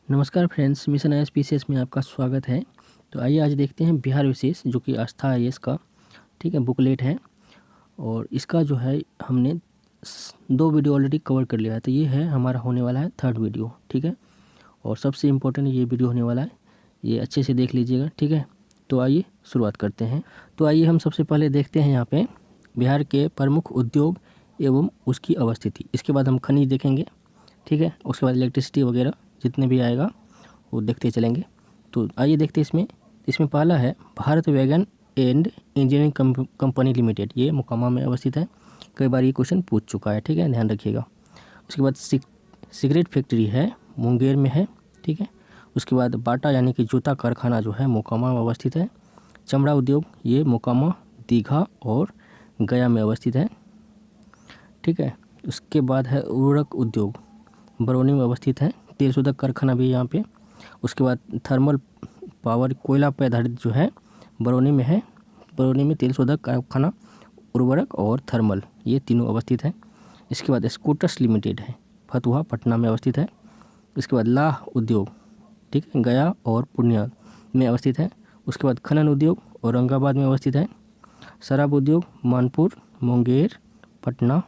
नमस्कार friends, mission IAS में आपका स्वागत है। तो आइए आज देखते हैं बिहार विशेष, जो कि आस्था आईएएस का ठीक है बुकलेट है। और इसका जो है हमने 2 वीडियो ऑलरेडी कवर कर लिया है। तो ये है हमारा होने वाला है 3rd वीडियो, ठीक है। और सबसे इम्पोर्टेंट ये वीडियो होने वाला है, ये अच्छे से देख लीजिएगा, ठीक है। तो आइए शुरुआत करते हैं। तो आइए हम सबसे पहले देखते हैं यहाँ पे बिहार के प्रमुख उद्योग एवं उसकी अवस्थिति। इसके बाद हम खनिज देखेंगे, ठीक है। उसके बाद इलेक्ट्रिसिटी वगैरह जितने भी आएगा वो देखते चलेंगे। तो आइए देखते हैं इसमें पहला है Bharat wagon and engineering company limited. ये मोकामा में अवस्थित है। कई बार ये क्वेश्चन पूछ चुका है, ठीक है, ध्यान रखिएगा। उसके बाद सिगरेट फैक्ट्री है, मुंगेर में है, ठीक है। उसके बाद बाटा यानी कि जूता कारखाना जो है मोकामा में अवस्थित है। चमड़ा उद्योग ये मोकामा, दीघा और गया में अवस्थित है, ठीक है। उसके बाद है उर्वरक उद्योग, बरौनी में अवस्थित है। तेल शोधक कारखाना भी यहाँ पे। उसके बाद थर्मल पावर, कोयला पे आधारित जो है बरौनी में है। बरौनी में तेल शोधक कारखाना, उर्वरक और थर्मल, ये तीनों अवस्थित है। इसके बाद स्कूटर्स लिमिटेड है, फतुहा, पटना में अवस्थित है। इसके बाद लाह उद्योग, ठीक है, गया और पूर्णिया में अवस्थित है। उसके बाद खनन उद्योग औरंगाबाद में अवस्थित है। शराब उद्योग मानपुर, मुंगेर, पटना,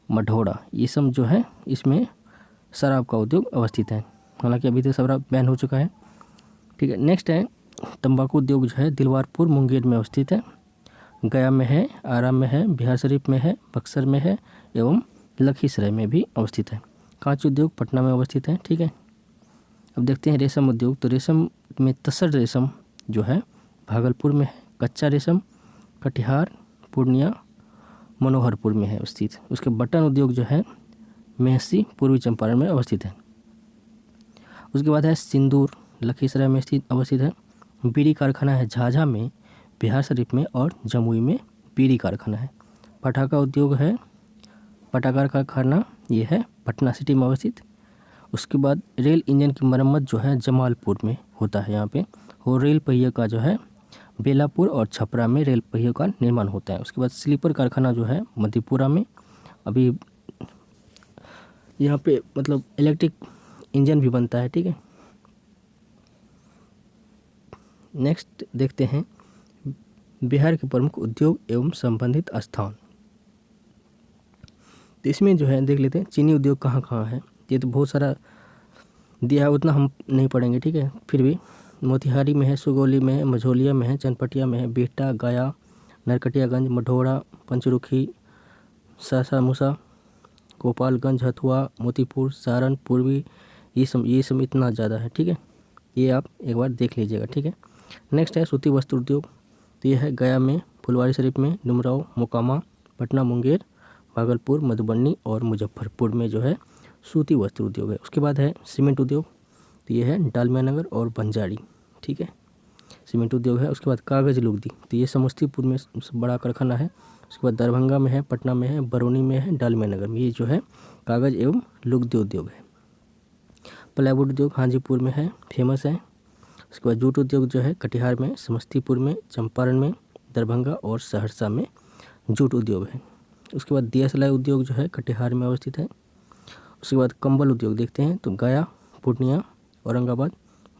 मढ़ौरा, ये सब जो है इसमें शराब का उद्योग अवस्थित है। हालांकि अभी तो शराब बैन हो चुका है, ठीक है। नेक्स्ट है तंबाकू उद्योग जो है दिलवारपुर, मुंगेर में अवस्थित है। गया में है, आरा में है, बिहार शरीफ में है, बक्सर में है एवं लखीसराय में भी अवस्थित है। कांच उद्योग पटना में अवस्थित है, ठीक है। अब देखते हैं रेशम उद्योग। तो रेशम में तसर रेशम जो है भागलपुर में है। कच्चा रेशम कटिहार, पूर्णिया, मनोहरपुर में है अवस्थित। उसके बटन उद्योग जो है मेहसी, पूर्वी चंपारण में अवस्थित है। उसके बाद है सिंदूर, लखीसराय में अवस्थित है। बीड़ी कारखाना है झाझा में, बिहार शरीफ में और जमुई में बीड़ी कारखाना है। पटाखा उद्योग है, पटाखा कारखाना ये है पटना सिटी में अवस्थित। उसके बाद रेल इंजन की मरम्मत जो है जमालपुर में होता है यहाँ पे। और रेल पहिए का जो है बेलापुर और छपरा में रेल पहिए का निर्माण होता है। उसके बाद स्लीपर कारखाना जो है मधेपुरा में। अभी यहाँ पे मतलब इलेक्ट्रिक इंजन भी बनता है, ठीक है। नेक्स्ट देखते हैं बिहार के प्रमुख उद्योग एवं संबंधित स्थान। तो इसमें जो है देख लेते हैं चीनी उद्योग कहाँ कहाँ है। ये तो बहुत सारा दिया है, उतना हम नहीं पढ़ेंगे, ठीक है। फिर भी मोतिहारी में है, सुगौली में है, मझौलिया में है, चनपटिया में है, बिहटा, गया, नरकटियागंज, मढ़ौरा, पंचरुखी, सासामुसा, गोपालगंज, हथुआ, मोतीपुर, सारण, पूर्वी, ये सब इतना ज़्यादा है, ठीक है। ये आप एक बार देख लीजिएगा, ठीक है। नेक्स्ट है सूती वस्त्र उद्योग। तो ये है गया में, फुलवारी शरीफ में, डुमराव, मोकामा, पटना, मुंगेर, भागलपुर, मधुबनी और मुजफ्फरपुर में जो है सूती वस्त्र उद्योग है। उसके बाद है सीमेंट उद्योग। तो ये है डालमियानगर और बंजारी, ठीक है, सीमेंट उद्योग है। उसके बाद कागज़ लुगदी, तो ये समस्तीपुर में बड़ा कारखाना है। उसके बाद दरभंगा में है, पटना में है, बरौनी में है, डालमियानगर में, ये जो है कागज़ एवं लुगदी उद्योग है। प्लाईवुड उद्योग हाजीपुर में है, फेमस है। उसके बाद जूट उद्योग जो है कटिहार में, समस्तीपुर में, चंपारण में, दरभंगा और सहरसा में जूट उद्योग है। उसके बाद दिया सलाई उद्योग जो है कटिहार में अवस्थित है। उसके बाद कंबल उद्योग देखते हैं। तो गया, पूर्णिया, औरंगाबाद,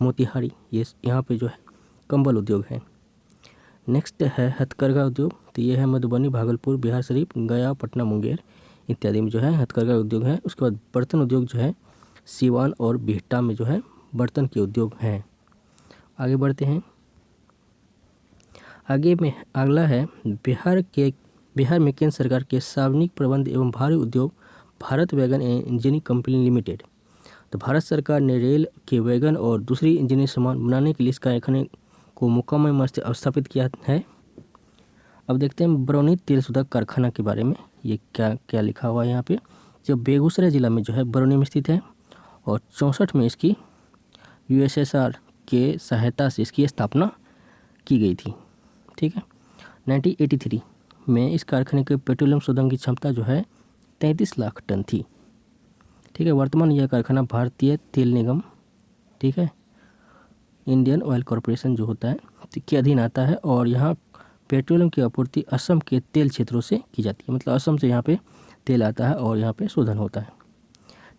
मोतिहारी, ये यहाँ पे जो है कंबल उद्योग है। नेक्स्ट है हथकरघा उद्योग। तो ये है मधुबनी, भागलपुर, बिहार शरीफ, गया, पटना, मुंगेर इत्यादि में जो है हथकरघा उद्योग है। उसके बाद बर्तन उद्योग जो है सीवान और बिहटा में जो है बर्तन के उद्योग हैं। आगे बढ़ते हैं। आगे में अगला है बिहार में केंद्र सरकार के सार्वजनिक प्रबंध एवं भारी उद्योग Bharat wagon and engineering company limited. तो भारत सरकार ने रेल के वैगन और दूसरी इंजीनियरिंग सामान बनाने के लिए इस कारखाने को मोकामा में स्थापित किया है। अब देखते हैं बरौनी तेल शोधक कारखाना के बारे में। ये क्या क्या लिखा हुआ है यहाँ पे। जो बेगूसराय जिला में जो है बरौनी में स्थित है और 64 में इसकी USSR के सहायता से इसकी स्थापना की गई थी, ठीक है। 1983 में इस कारखाने के पेट्रोलियम शोधन की क्षमता जो है 33 लाख टन थी, ठीक है। वर्तमान यह कारखाना भारतीय तेल निगम, ठीक है, इंडियन ऑयल कॉरपोरेशन जो होता है के अधीन आता है। और यहाँ पेट्रोलियम की आपूर्ति असम के तेल क्षेत्रों से की जाती है। मतलब असम से यहाँ पे तेल आता है और यहाँ पे शोधन होता है।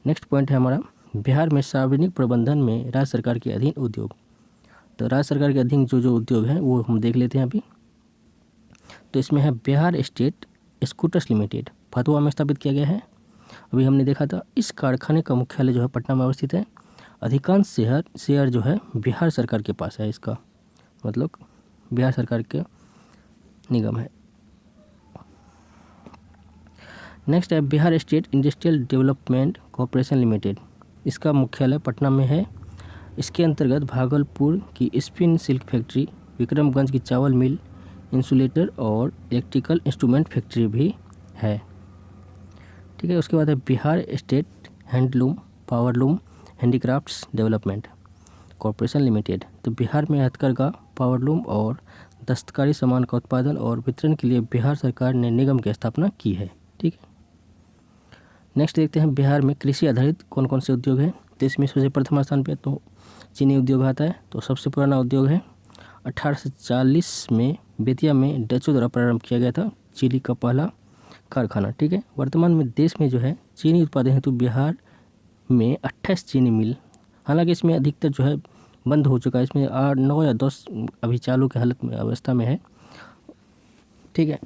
नेक्स्ट पॉइंट है हमारा बिहार में सार्वजनिक प्रबंधन में राज्य सरकार के अधीन उद्योग। तो राज्य सरकार के अधीन जो जो उद्योग हैं वो हम देख लेते हैं अभी। तो इसमें है Bihar state scooters limited, Fatuha में स्थापित किया गया है। अभी हमने देखा था इस कारखाने का मुख्यालय जो है पटना में अवस्थित है। अधिकांश शेयर जो है बिहार सरकार के पास है, इसका मतलब बिहार सरकार के निगम है। नेक्स्ट है Bihar state industrial development corporation limited, इसका मुख्यालय पटना में है। इसके अंतर्गत भागलपुर की स्पिन सिल्क फैक्ट्री, विक्रमगंज की चावल मिल, इंसुलेटर और इलेक्ट्रिकल इंस्ट्रूमेंट फैक्ट्री भी है। ठीक है, उसके बाद है Bihar state handloom powerloom handicrafts development corporation limited. तो बिहार में हथकरघा, पावरलूम और दस्तकारी सामान का उत्पादन और वितरण के लिए बिहार सरकार ने निगम की स्थापना की है। ठीक है, नेक्स्ट देखते हैं बिहार में कृषि आधारित कौन कौन से उद्योग हैं। तो इसमें सबसे प्रथम स्थान पे तो चीनी उद्योग आता है। तो सबसे पुराना उद्योग है, 1840 में बेतिया में डचों द्वारा प्रारंभ किया गया था चीनी का पहला कारखाना। ठीक है, वर्तमान में देश में जो है चीनी उत्पादन हेतु बिहार में 28 चीनी मिल, हालांकि इसमें अधिकतर जो है बंद हो चुका है। इसमें 8, 9 या 10 अभी चालू की हालत में अवस्था में है। ठीक है,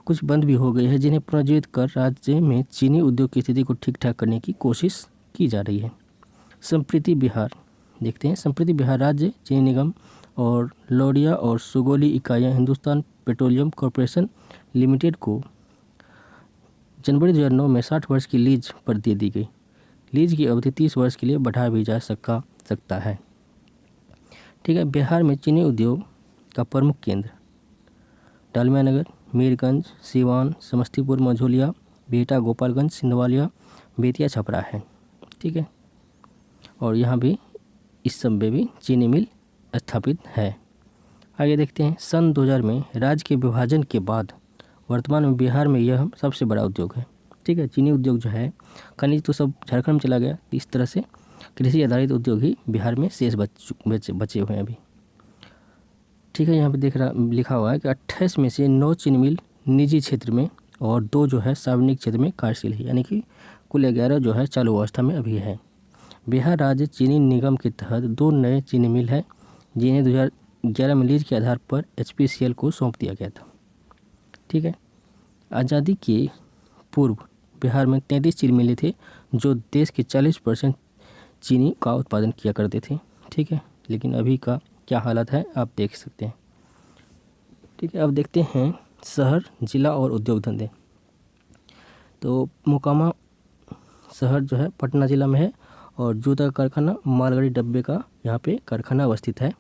कुछ बंद भी हो गई है, जिन्हें पुनर्जीवित कर राज्य में चीनी उद्योग की स्थिति को ठीक ठाक करने की कोशिश की जा रही है। संप्रीति बिहार देखते हैं। संप्रीति बिहार राज्य चीनी निगम और लौरिया और सुगोली इकाइयाँ हिंदुस्तान पेट्रोलियम कॉरपोरेशन लिमिटेड को जनवरी 2009 में 60 वर्ष की लीज पर दे दी गई। लीज की अवधि 30 वर्ष के लिए बढ़ाया भी जा सकता है। ठीक है, बिहार में चीनी उद्योग का प्रमुख केंद्र डालमिया नगर, मीरगंज, सीवान, समस्तीपुर, मझौलिया, बिहटा, गोपालगंज, सिंधवालिया, बेतिया, छपरा है। ठीक है, और यहाँ भी इस सब में भी चीनी मिल स्थापित है। आगे देखते हैं, सन 2000 में राज्य के विभाजन के बाद वर्तमान में बिहार में यह सबसे बड़ा उद्योग है। ठीक है, चीनी उद्योग जो है, खनिज तो सब झारखंड में चला गया, इस तरह से कृषि आधारित उद्योग ही बिहार में शेष बचे हुए हैं अभी। ठीक है, यहाँ पे लिखा हुआ है कि 28 में से 9 चीनी मिल निजी क्षेत्र में और 2 जो है सार्वजनिक क्षेत्र में कार्यशील है, यानी कि कुल 11 जो है चालू अवस्था में अभी है। बिहार राज्य चीनी निगम के तहत 2 नए चीनी मिल है, जिन्हें 2011 में लीज के आधार पर HPCL को सौंप दिया गया था। ठीक है, आज़ादी के पूर्व बिहार में 33 चीनी मिलें थे, जो देश के 40% चीनी का उत्पादन किया करते थे। ठीक है, लेकिन अभी का क्या हालत है आप देख सकते हैं। ठीक है, अब देखते हैं शहर, जिला और उद्योग धंधे। तो मोकामा शहर जो है पटना जिला में है और जूता का कारखाना, मालगाड़ी डब्बे का यहाँ पे कारखाना अवस्थित है।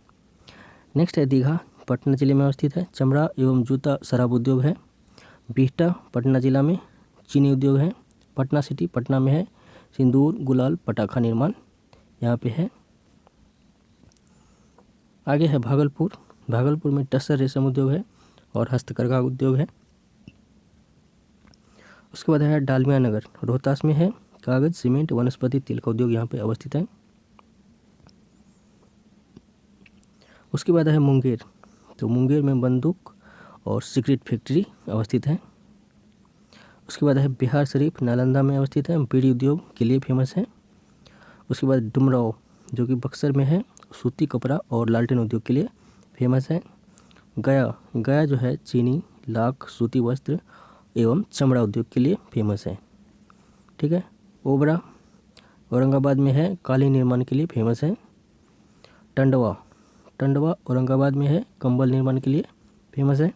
नेक्स्ट है दीघा, पटना जिले में अवस्थित है। चमड़ा एवं जूता शराब उद्योग है। बिहटा पटना जिला में चीनी उद्योग है। पटना सिटी पटना में है। सिंदूर, गुलाल, पटाखा निर्माण यहाँ पे है। आगे है भागलपुर, भागलपुर में टसर रेशम उद्योग है और हस्तकरघा उद्योग है। उसके बाद है डालमिया नगर, रोहतास में है। कागज, सीमेंट, वनस्पति तेल का उद्योग यहाँ पे अवस्थित है। उसके बाद है मुंगेर, तो मुंगेर में बंदूक और सिगरेट फैक्ट्री अवस्थित है। उसके बाद है बिहार शरीफ, नालंदा में अवस्थित है, बीड़ी उद्योग के लिए फेमस है। उसके बाद डुमराव जो कि बक्सर में है, सूती कपड़ा और लालटेन उद्योग के लिए फेमस है। गया जो है चीनी, लाख, सूती वस्त्र एवं चमड़ा उद्योग के लिए फेमस है। ठीक है, ओबरा औरंगाबाद में है, कालीन निर्माण के लिए फेमस है। टंडवा औरंगाबाद में है, कंबल निर्माण के लिए फेमस है।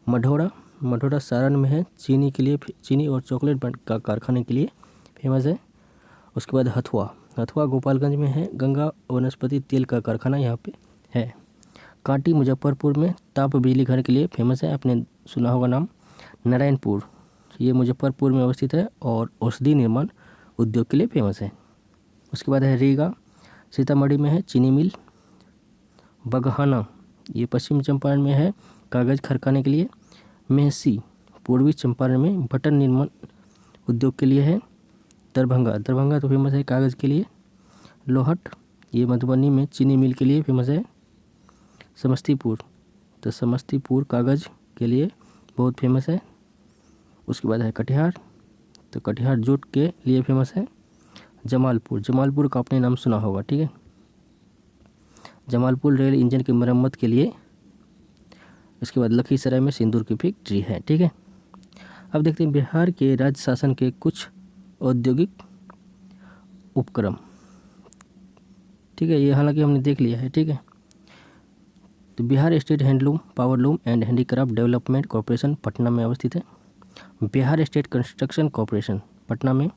मढ़ौरा सारण में है, चीनी और चॉकलेट का कारखाने के लिए फेमस है। उसके बाद हथुआ गोपालगंज में है, गंगा वनस्पति तेल का कारखाना यहाँ पे है। कांटी मुजफ्फरपुर में ताप बिजली घर के लिए फेमस है, आपने सुना होगा नाम। नारायणपुर ये मुजफ्फरपुर में अवस्थित है और औषधि निर्माण उद्योग के लिए फेमस है। उसके बाद है रीगा, सीतामढ़ी में है, चीनी मिल। बगहाना ये पश्चिम चंपारण में है, कागज़ कारखाने के लिए। मेहसी पूर्वी चंपारण में बटन निर्माण उद्योग के लिए है। दरभंगा तो फेमस है कागज़ के लिए। लोहट ये मधुबनी में चीनी मिल के लिए फेमस है। समस्तीपुर कागज़ के लिए बहुत फेमस है। उसके बाद है कटिहार, तो कटिहार जूट के लिए फेमस है। जमालपुर का आपने नाम सुना होगा, ठीक है। जमालपुर रेल इंजन की मरम्मत के लिए। इसके बाद लखीसराय में सिंदूर की फैक्ट्री है, ठीक है। अब देखते हैं बिहार के राज्य शासन के कुछ औद्योगिक उपक्रम, ठीक है। ये हालांकि हमने देख लिया है, ठीक है। तो Bihar state handloom, powerloom and handicraft development corporation Patna में अवस्थित है। Bihar state construction corporation Patna में।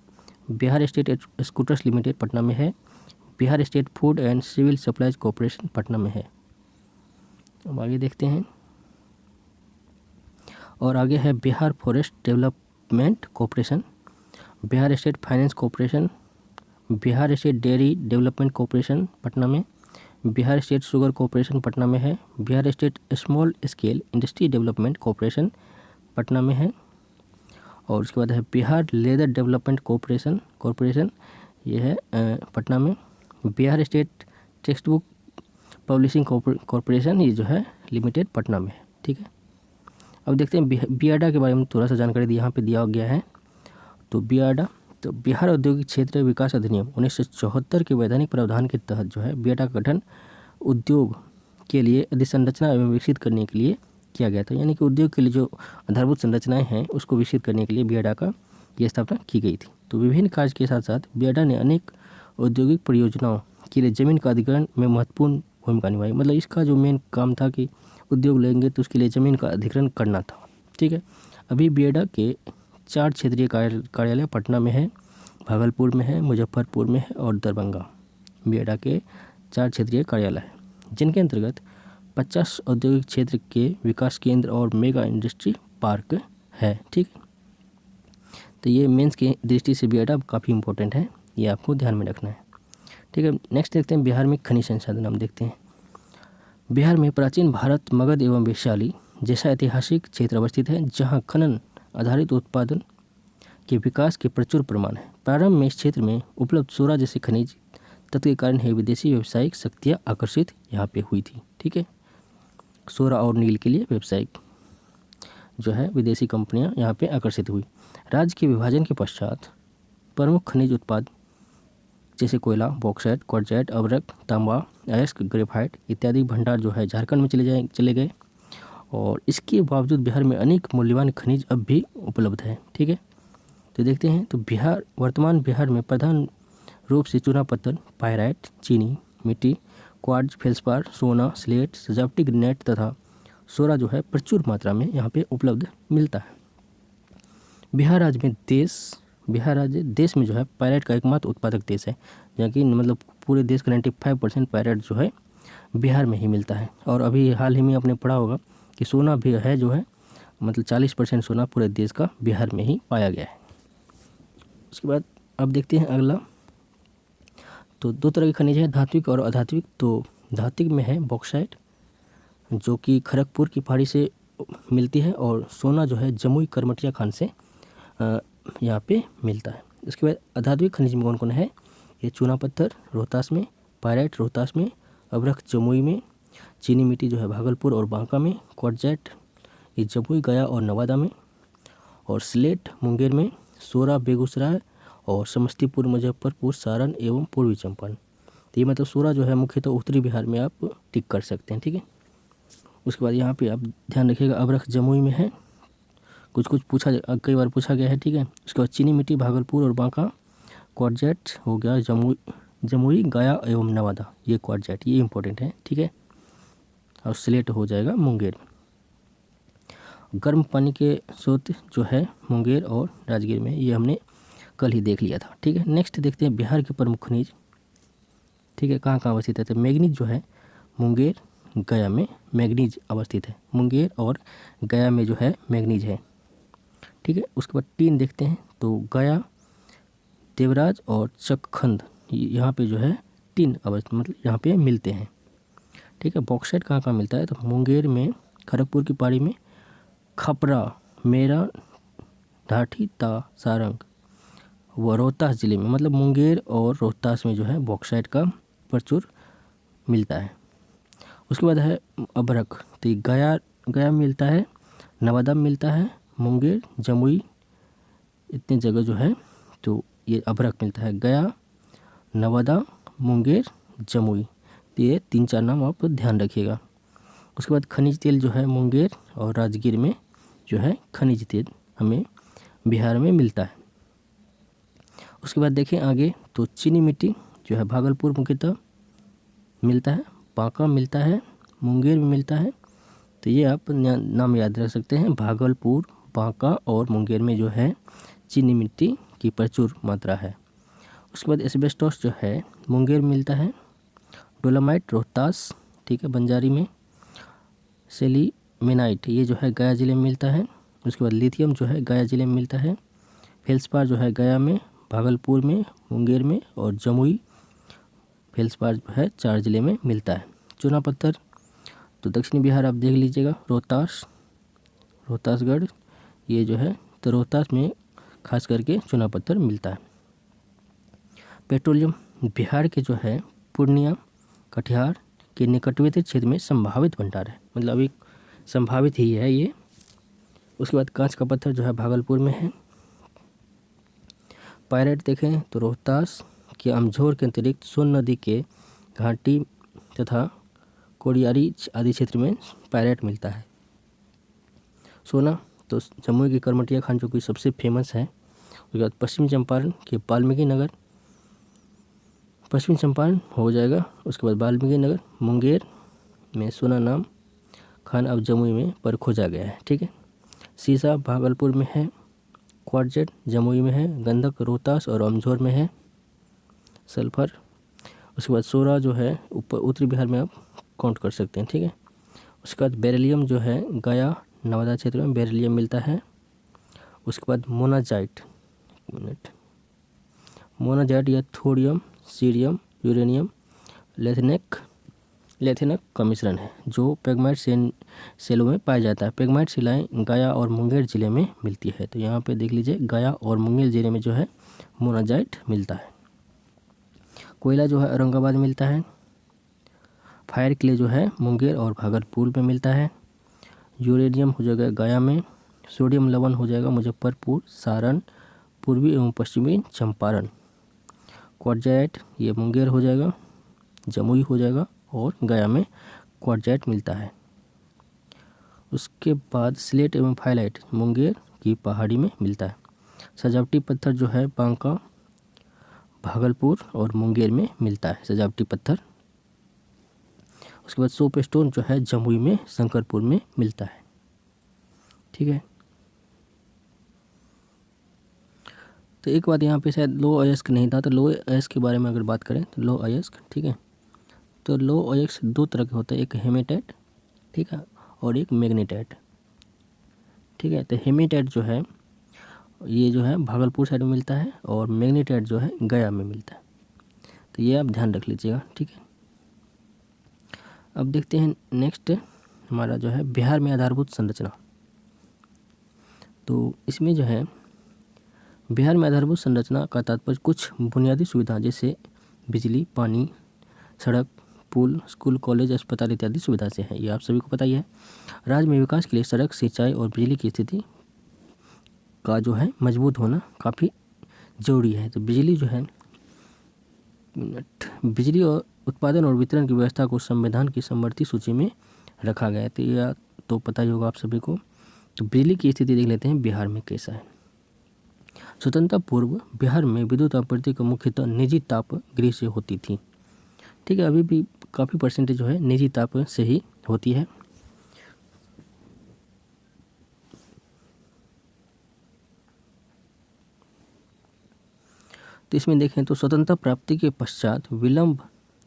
Bihar state scooters limited Patna में है। Bihar state food and civil supplies corporation Patna में है। अब आगे देखते हैं, और आगे है Bihar forest development corporation, Bihar state finance corporation, Bihar state dairy development corporation Patna में। Bihar state sugar corporation Patna में है। Bihar state small scale industry development corporation Patna में है। और उसके बाद है बिहार लेदर डेवलपमेंट कॉरपोरेशन ये है पटना में। Bihar state text book publishing corporation ये जो है लिमिटेड पटना में है, ठीक है। अब देखते हैं बियाडा के बारे में थोड़ा सा जानकारी यहाँ पे दिया गया है। तो बियाडा, तो बिहार औद्योगिक क्षेत्र विकास अधिनियम 1974 के वैधानिक प्रावधान के तहत जो है बियाडा का गठन उद्योग के लिए अधिसंरचना एवं विकसित करने के लिए किया गया था। यानी कि उद्योग के लिए जो आधारभूत संरचनाएं हैं उसको विकसित करने के लिए बियाडा का ये स्थापना की गई थी। तो विभिन्न कार्य के साथ साथ बियाडा ने अनेक औद्योगिक परियोजनाओं के लिए जमीन का अधिग्रहण में महत्वपूर्ण भूमिका निभाई। मतलब इसका जो मेन काम था कि उद्योग लेंगे तो उसके लिए ज़मीन का अधिग्रहण करना था, ठीक है। अभी बियाडा के 4 क्षेत्रीय कार्यालय पटना में है, भागलपुर में है, मुजफ्फरपुर में है और दरभंगा। बियाडा के 4 क्षेत्रीय कार्यालय हैं, जिनके अंतर्गत 50 औद्योगिक क्षेत्र के विकास केंद्र और मेगा इंडस्ट्री पार्क है, ठीक। तो ये मेंस की दृष्टि से बियाडा काफ़ी इंपॉर्टेंट है, ये आपको ध्यान में रखना है, ठीक है। नेक्स्ट देखते हैं बिहार में खनिज संसाधन। हम देखते हैं बिहार में प्राचीन भारत, मगध एवं वैशाली जैसा ऐतिहासिक क्षेत्र अवस्थित है, जहां खनन आधारित उत्पादन के विकास के प्रचुर प्रमाण है। प्रारंभ में इस क्षेत्र में उपलब्ध सोरा जैसे खनिज तत्व के कारण ही विदेशी व्यावसायिक शक्तियाँ आकर्षित यहाँ पे हुई थी, ठीक है। सोरा और नील के लिए व्यावसायिक जो है विदेशी कंपनियाँ यहाँ पे आकर्षित हुई। राज्य के विभाजन के पश्चात प्रमुख खनिज उत्पाद जैसे कोयला, बॉक्साइट, क्वार्ट्जाइट, अभ्रक, तांबा, अयस्क, ग्रेफाइट इत्यादि भंडार जो है झारखंड में चले गए। और इसके बावजूद बिहार में अनेक मूल्यवान खनिज अब भी उपलब्ध है, ठीक है। तो देखते हैं, तो वर्तमान बिहार में प्रधान रूप से चूना पत्थर, पायराइट, चीनी मिट्टी, क्वार्ट्ज, फेल्सपार, सोना, स्लेट, सजावटी ग्रेनाइट तथा सोरा जो है प्रचुर मात्रा में यहाँ पे उपलब्ध मिलता है। बिहार राज्य देश में जो है पायराइट का एकमात्र उत्पादक देश है, जहाँ की मतलब पूरे देश का 95% पायराइट जो है बिहार में ही मिलता है। और अभी हाल ही में आपने पढ़ा होगा कि सोना भी है जो है, मतलब 40% सोना पूरे देश का बिहार में ही पाया गया है। उसके बाद अब देखते हैं अगला, तो 2 तरह के खनिज है, धात्विक और अधात्विक। तो धात्विक में है बॉक्साइट जो कि खड़गपुर की पहाड़ी से मिलती है, और सोना जो है जमुई करमटिया खान से यहाँ पे मिलता है। इसके बाद अधात्विक खनिज में कौन कौन है, ये चूना पत्थर रोहतास में, पायराइट रोहतास में, अभ्रक जमुई में, चीनी मिट्टी जो है भागलपुर और बांका में, क्वार्ट्जाइट ये जमुई, गया और नवादा में, और स्लेट मुंगेर में, सोरा बेगूसराय और समस्तीपुर, मुजफ्फरपुर, सारण एवं पूर्वी चंपारण। तो ये मतलब सोरा जो है मुख्यतः उत्तरी बिहार में आप टिक कर सकते हैं, ठीक है। उसके बाद यहाँ पे आप ध्यान रखिएगा अभ्रक जमुई में है, कुछ कई बार पूछा गया है, ठीक है। उसके बाद चीनी मिट्टी भागलपुर और बांका, क्वार्ट्जाइट हो गया जमुई, गया एवं नवादा, ये क्वार्ट्जाइट ये इंपॉर्टेंट है, ठीक है। और स्लेट हो जाएगा मुंगेर। गर्म पानी के स्रोत जो है मुंगेर और राजगीर में, ये हमने कल ही देख लिया था, ठीक है। नेक्स्ट देखते हैं बिहार के प्रमुख खनिज, ठीक है, कहाँ कहाँ अवस्थित है। तो मैग्नीज जो है मुंगेर, गया में मैग्नीज अवस्थित है, मुंगेर और गया में जो है मैग्नीज है, ठीक है। उसके बाद टीन देखते हैं, तो गया, देवराज और चकखंद यहाँ पे जो है टीन अवस्थित मतलब यहाँ पे मिलते हैं, ठीक है। बॉक्साइट कहाँ कहाँ मिलता है, तो मुंगेर में, खड़गपुर की पहाड़ी में, खपरा, मेरा, ढाठी, ता, सारंग व रोहतास जिले में, मतलब मुंगेर और रोहतास में जो है बॉक्साइट का प्रचुर मिलता है। उसके बाद है अभ्रक, तो ये गया मिलता है, नवादा में मिलता है, मुंगेर, जमुई इतने जगह जो है तो ये अभ्रक मिलता है। गया नवादा, मुंगेर, जमुई। तो ये 3-4 नाम आप ध्यान रखिएगा। उसके बाद खनिज तेल जो है मुंगेर और राजगीर में जो है खनिज तेल हमें बिहार में मिलता है। उसके बाद देखें आगे तो चीनी मिट्टी जो है भागलपुर मुख्यतः मिलता है, बांका मिलता है, मुंगेर में मिलता है। तो ये आप नाम याद रख सकते हैं, भागलपुर, बांका और मुंगेर में जो है चीनी मिट्टी की प्रचुर मात्रा है। उसके बाद एस्बेस्टॉस जो है मुंगेर में मिलता है, डोलोमाइट रोहतास, ठीक है, बंजारी में, सेलिमेनाइट ये जो है गया जिले में मिलता है। उसके बाद लिथियम जो है गया जिले में मिलता है, फेल्सपार जो है गया में, भागलपुर में, मुंगेर में और जमुई फेल्सपार जो है 4 जिले में मिलता है। चूना पत्थर तो दक्षिणी बिहार आप देख लीजिएगा, रोहतासगढ़ ये जो है, तो रोहतास में खास करके चूना पत्थर मिलता है। पेट्रोलियम बिहार के जो है पूर्णिया, कटिहार के निकटवर्ती क्षेत्र में संभावित भंडार है, मतलब एक संभावित ही है ये। उसके बाद कांच का पत्थर जो है भागलपुर में है। पायरेट देखें तो रोहतास के अमझोर के अतिरिक्त सोन नदी के घाटी तथा कोडियारी आदि क्षेत्र में पायरेट मिलता है। सोना तो जमुई की करमटिया खान जो कि सबसे फेमस है। उसके बाद पश्चिम चंपारण के वाल्मीकि नगर, पश्चिम चंपारण हो जाएगा। उसके बाद वाल्मीकि नगर, मुंगेर में सोना नाम खान अब जमुई में पर खोजा गया है, ठीक है। सीसा भागलपुर में है, क्वार्जेट जमुई में है, गंधक रोहतास और अमझोर में है, सल्फर। उसके बाद सोरा जो है ऊपर उत्तरी बिहार में आप काउंट कर सकते हैं, ठीक है। उसके बाद बेरिलियम जो है गया नवादा क्षेत्र में बेरिलियम मिलता है। उसके बाद मोनाजाइट या थोरियम, सीरियम, यूरेनियम, लेथेनक का मिश्रण है जो पेग्माइट सेलों में पाया जाता है। पेग्माइट शिलाएँ गया और मुंगेर जिले में मिलती है। तो यहाँ पे देख लीजिए गया और मुंगेर जिले में जो है मोनाजाइट मिलता है। कोयला जो है औरंगाबाद मिलता है। फायर क्ले जो है मुंगेर और भागलपुर में मिलता है। यूरेनियम हो जाएगा गया में। सोडियम लवण हो जाएगा मुजफ्फरपुर, सारण, पूर्वी एवं पश्चिमी चंपारण। क्वार्जाइट ये मुंगेर हो जाएगा, जमुई हो जाएगा और गया में क्वार्जाइट मिलता है। उसके बाद स्लेट एवं फाइलाइट मुंगेर की पहाड़ी में मिलता है। सजावटी पत्थर जो है बांका, भागलपुर और मुंगेर में मिलता है सजावटी पत्थर। उसके बाद सोप स्टोन जो है जमुई में, शंकरपुर में मिलता है, ठीक है। तो एक बात यहाँ पे शायद लो अयस्क नहीं था, तो लो अयस्क के बारे में अगर बात करें तो लो अयस्क, ठीक है। तो लो अयस्क 2 तरह के होते हैं, एक हेमेटाइट, ठीक है, और एक मैग्नेटाइट, ठीक है। तो हेमेटाइट जो है ये जो है भागलपुर साइड में मिलता है और मैग्नेटाइट जो है गया में मिलता है। तो ये आप ध्यान रख लीजिएगा, ठीक है। अब देखते हैं नेक्स्ट हमारा जो है बिहार में आधारभूत संरचना। तो इसमें जो है बिहार में आधारभूत संरचना का तात्पर्य कुछ बुनियादी सुविधा जैसे बिजली, पानी, सड़क, पुल, स्कूल, कॉलेज, अस्पताल इत्यादि सुविधा से है। ये आप सभी को पता ही है। राज्य में विकास के लिए सड़क, सिंचाई और बिजली की स्थिति का जो है मजबूत होना काफ़ी ज़रूरी है। तो बिजली जो है बिजली और उत्पादन और वितरण की व्यवस्था को संविधान की समवर्ती सूची में रखा गया है। तो यह तो पता ही होगा आप सभी को। तो बिजली की स्थिति देख लेते हैं बिहार में कैसा है। स्वतंत्रता पूर्व बिहार में विद्युत आपूर्ति का मुख्यतः निजी ताप गृह से होती थी, ठीक है। अभी भी काफ़ी परसेंटेज जो है निजी ताप से ही होती है। तो इसमें देखें तो स्वतंत्रता प्राप्ति के पश्चात विलंब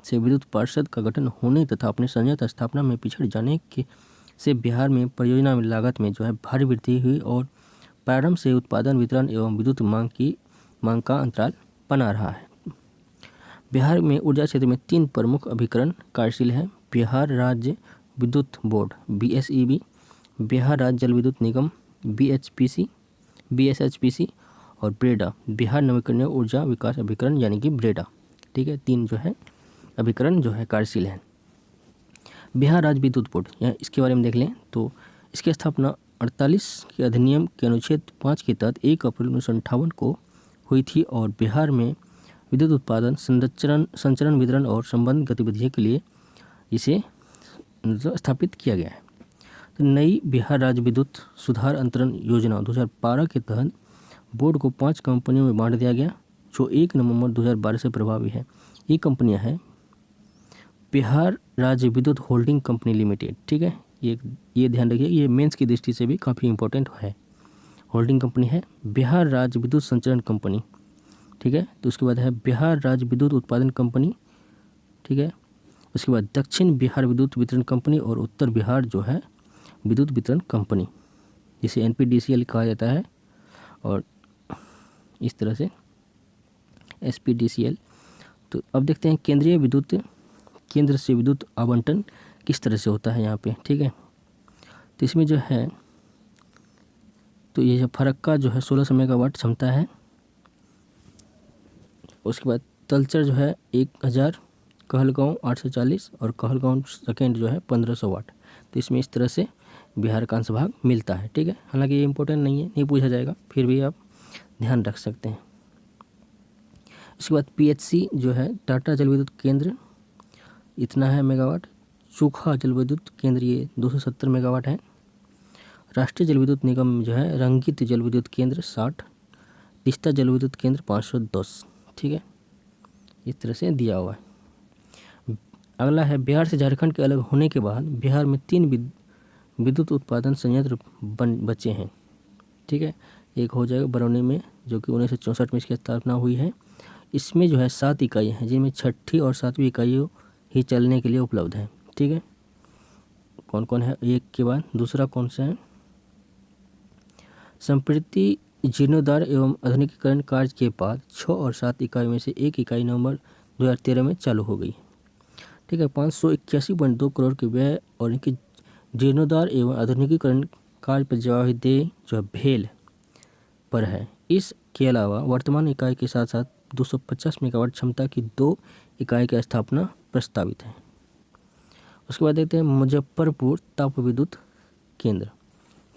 से विद्युत पार्षद का गठन होने तथा अपने संयंत्र स्थापना में पिछड़ जाने के से बिहार में परियोजना लागत में जो है भारी वृद्धि हुई और प्रारंभ से उत्पादन, वितरण एवं विद्युत मांग का अंतराल बना रहा है। बिहार में ऊर्जा क्षेत्र में 3 प्रमुख अभिकरण कार्यशील है। बिहार राज्य विद्युत बोर्ड BSEB, बिहार राज्य जल विद्युत निगम BSHPC और ब्रेडा बिहार नवीकरणीय ऊर्जा विकास अभिकरण यानी कि ब्रेडा, ठीक है। 3 जो है अभिकरण जो है कार्यशील है। बिहार राज्य विद्युत बोर्ड इसके बारे में देख लें तो इसकी स्थापना 48 के अधिनियम के अनुच्छेद 5 के तहत 1 अप्रैल 1958 को हुई थी और बिहार में विद्युत उत्पादन संचरण वितरण और संबंध गतिविधियों के लिए इसे स्थापित किया गया है। तो नई बिहार राज्य विद्युत सुधार अंतरण योजना 2012 के तहत बोर्ड को 5 कंपनियों में बांट दिया गया, जो 1 नवंबर 2012 से प्रभावी है। ये कंपनियां हैं बिहार राज्य विद्युत होल्डिंग कंपनी लिमिटेड, ठीक है। ये ध्यान रखिए, ये मेंस की दृष्टि से भी काफ़ी इंपॉर्टेंट है। होल्डिंग कंपनी है बिहार राज्य विद्युत संचरण कंपनी, ठीक है। तो उसके बाद है बिहार राज्य विद्युत उत्पादन कंपनी, ठीक है। उसके बाद दक्षिण बिहार विद्युत वितरण कंपनी और उत्तर बिहार जो है विद्युत वितरण कंपनी, जिसे NPDCL कहा जाता है, और इस तरह से SPDCL। तो अब देखते हैं केंद्रीय विद्युत केंद्र से विद्युत आवंटन किस तरह से होता है यहाँ पे, ठीक है। तो इसमें जो है, तो ये जो फरक्का जो है 1600 मेगावाट क्षमता है। उसके बाद तलचर जो है 1000, कहलगांव 840 और कहलगांव सेकेंड जो है 1500 वाट। तो इसमें इस तरह से बिहार का अंशभाग मिलता है, ठीक है। हालांकि ये इंपॉर्टेंट नहीं है, नहीं पूछा जाएगा, फिर भी आप ध्यान रख सकते हैं। उसके बाद PHC जो है टाटा जल विद्युत केंद्र, इतना है मेगावाट। चोखा जल विद्युत केंद्र ये 270 मेगावाट है। राष्ट्रीय जल विद्युत निगम जो है रंगित जल विद्युत केंद्र 60, तीस्ता जल विद्युत केंद्र 510, ठीक है। इस तरह से दिया हुआ है। अगला है बिहार से झारखंड के अलग होने के बाद बिहार में 3 विद्युत उत्पादन संयंत्र बचे हैं, ठीक है। एक हो जाएगा बरौनी में, जो कि 1964 में इसकी स्थापना हुई है। इसमें जो है 7 इकाइयाँ हैं, जिनमें 6ठी और 7वीं इकाइयों ही चलने के लिए उपलब्ध है, ठीक है। कौन कौन है, एक के बाद दूसरा कौन सा है। संप्रति जीर्णोद्धार एवं आधुनिकीकरण कार्य के बाद 6 और 7 इकाई में से 1 इकाई नवंबर 2013 में चालू हो गई, ठीक है। 581.2 करोड़ के व्यय और इनकी जीर्णोद्धार एवं आधुनिकीकरण कार्य पर जवाबदेही जो है भेल पर है। इसके अलावा वर्तमान इकाई के साथ साथ 250 मेगावाट क्षमता की 2 इकाई की स्थापना प्रस्तावित है। उसके बाद देखते हैं मुजफ्फरपुर ताप विद्युत केंद्र।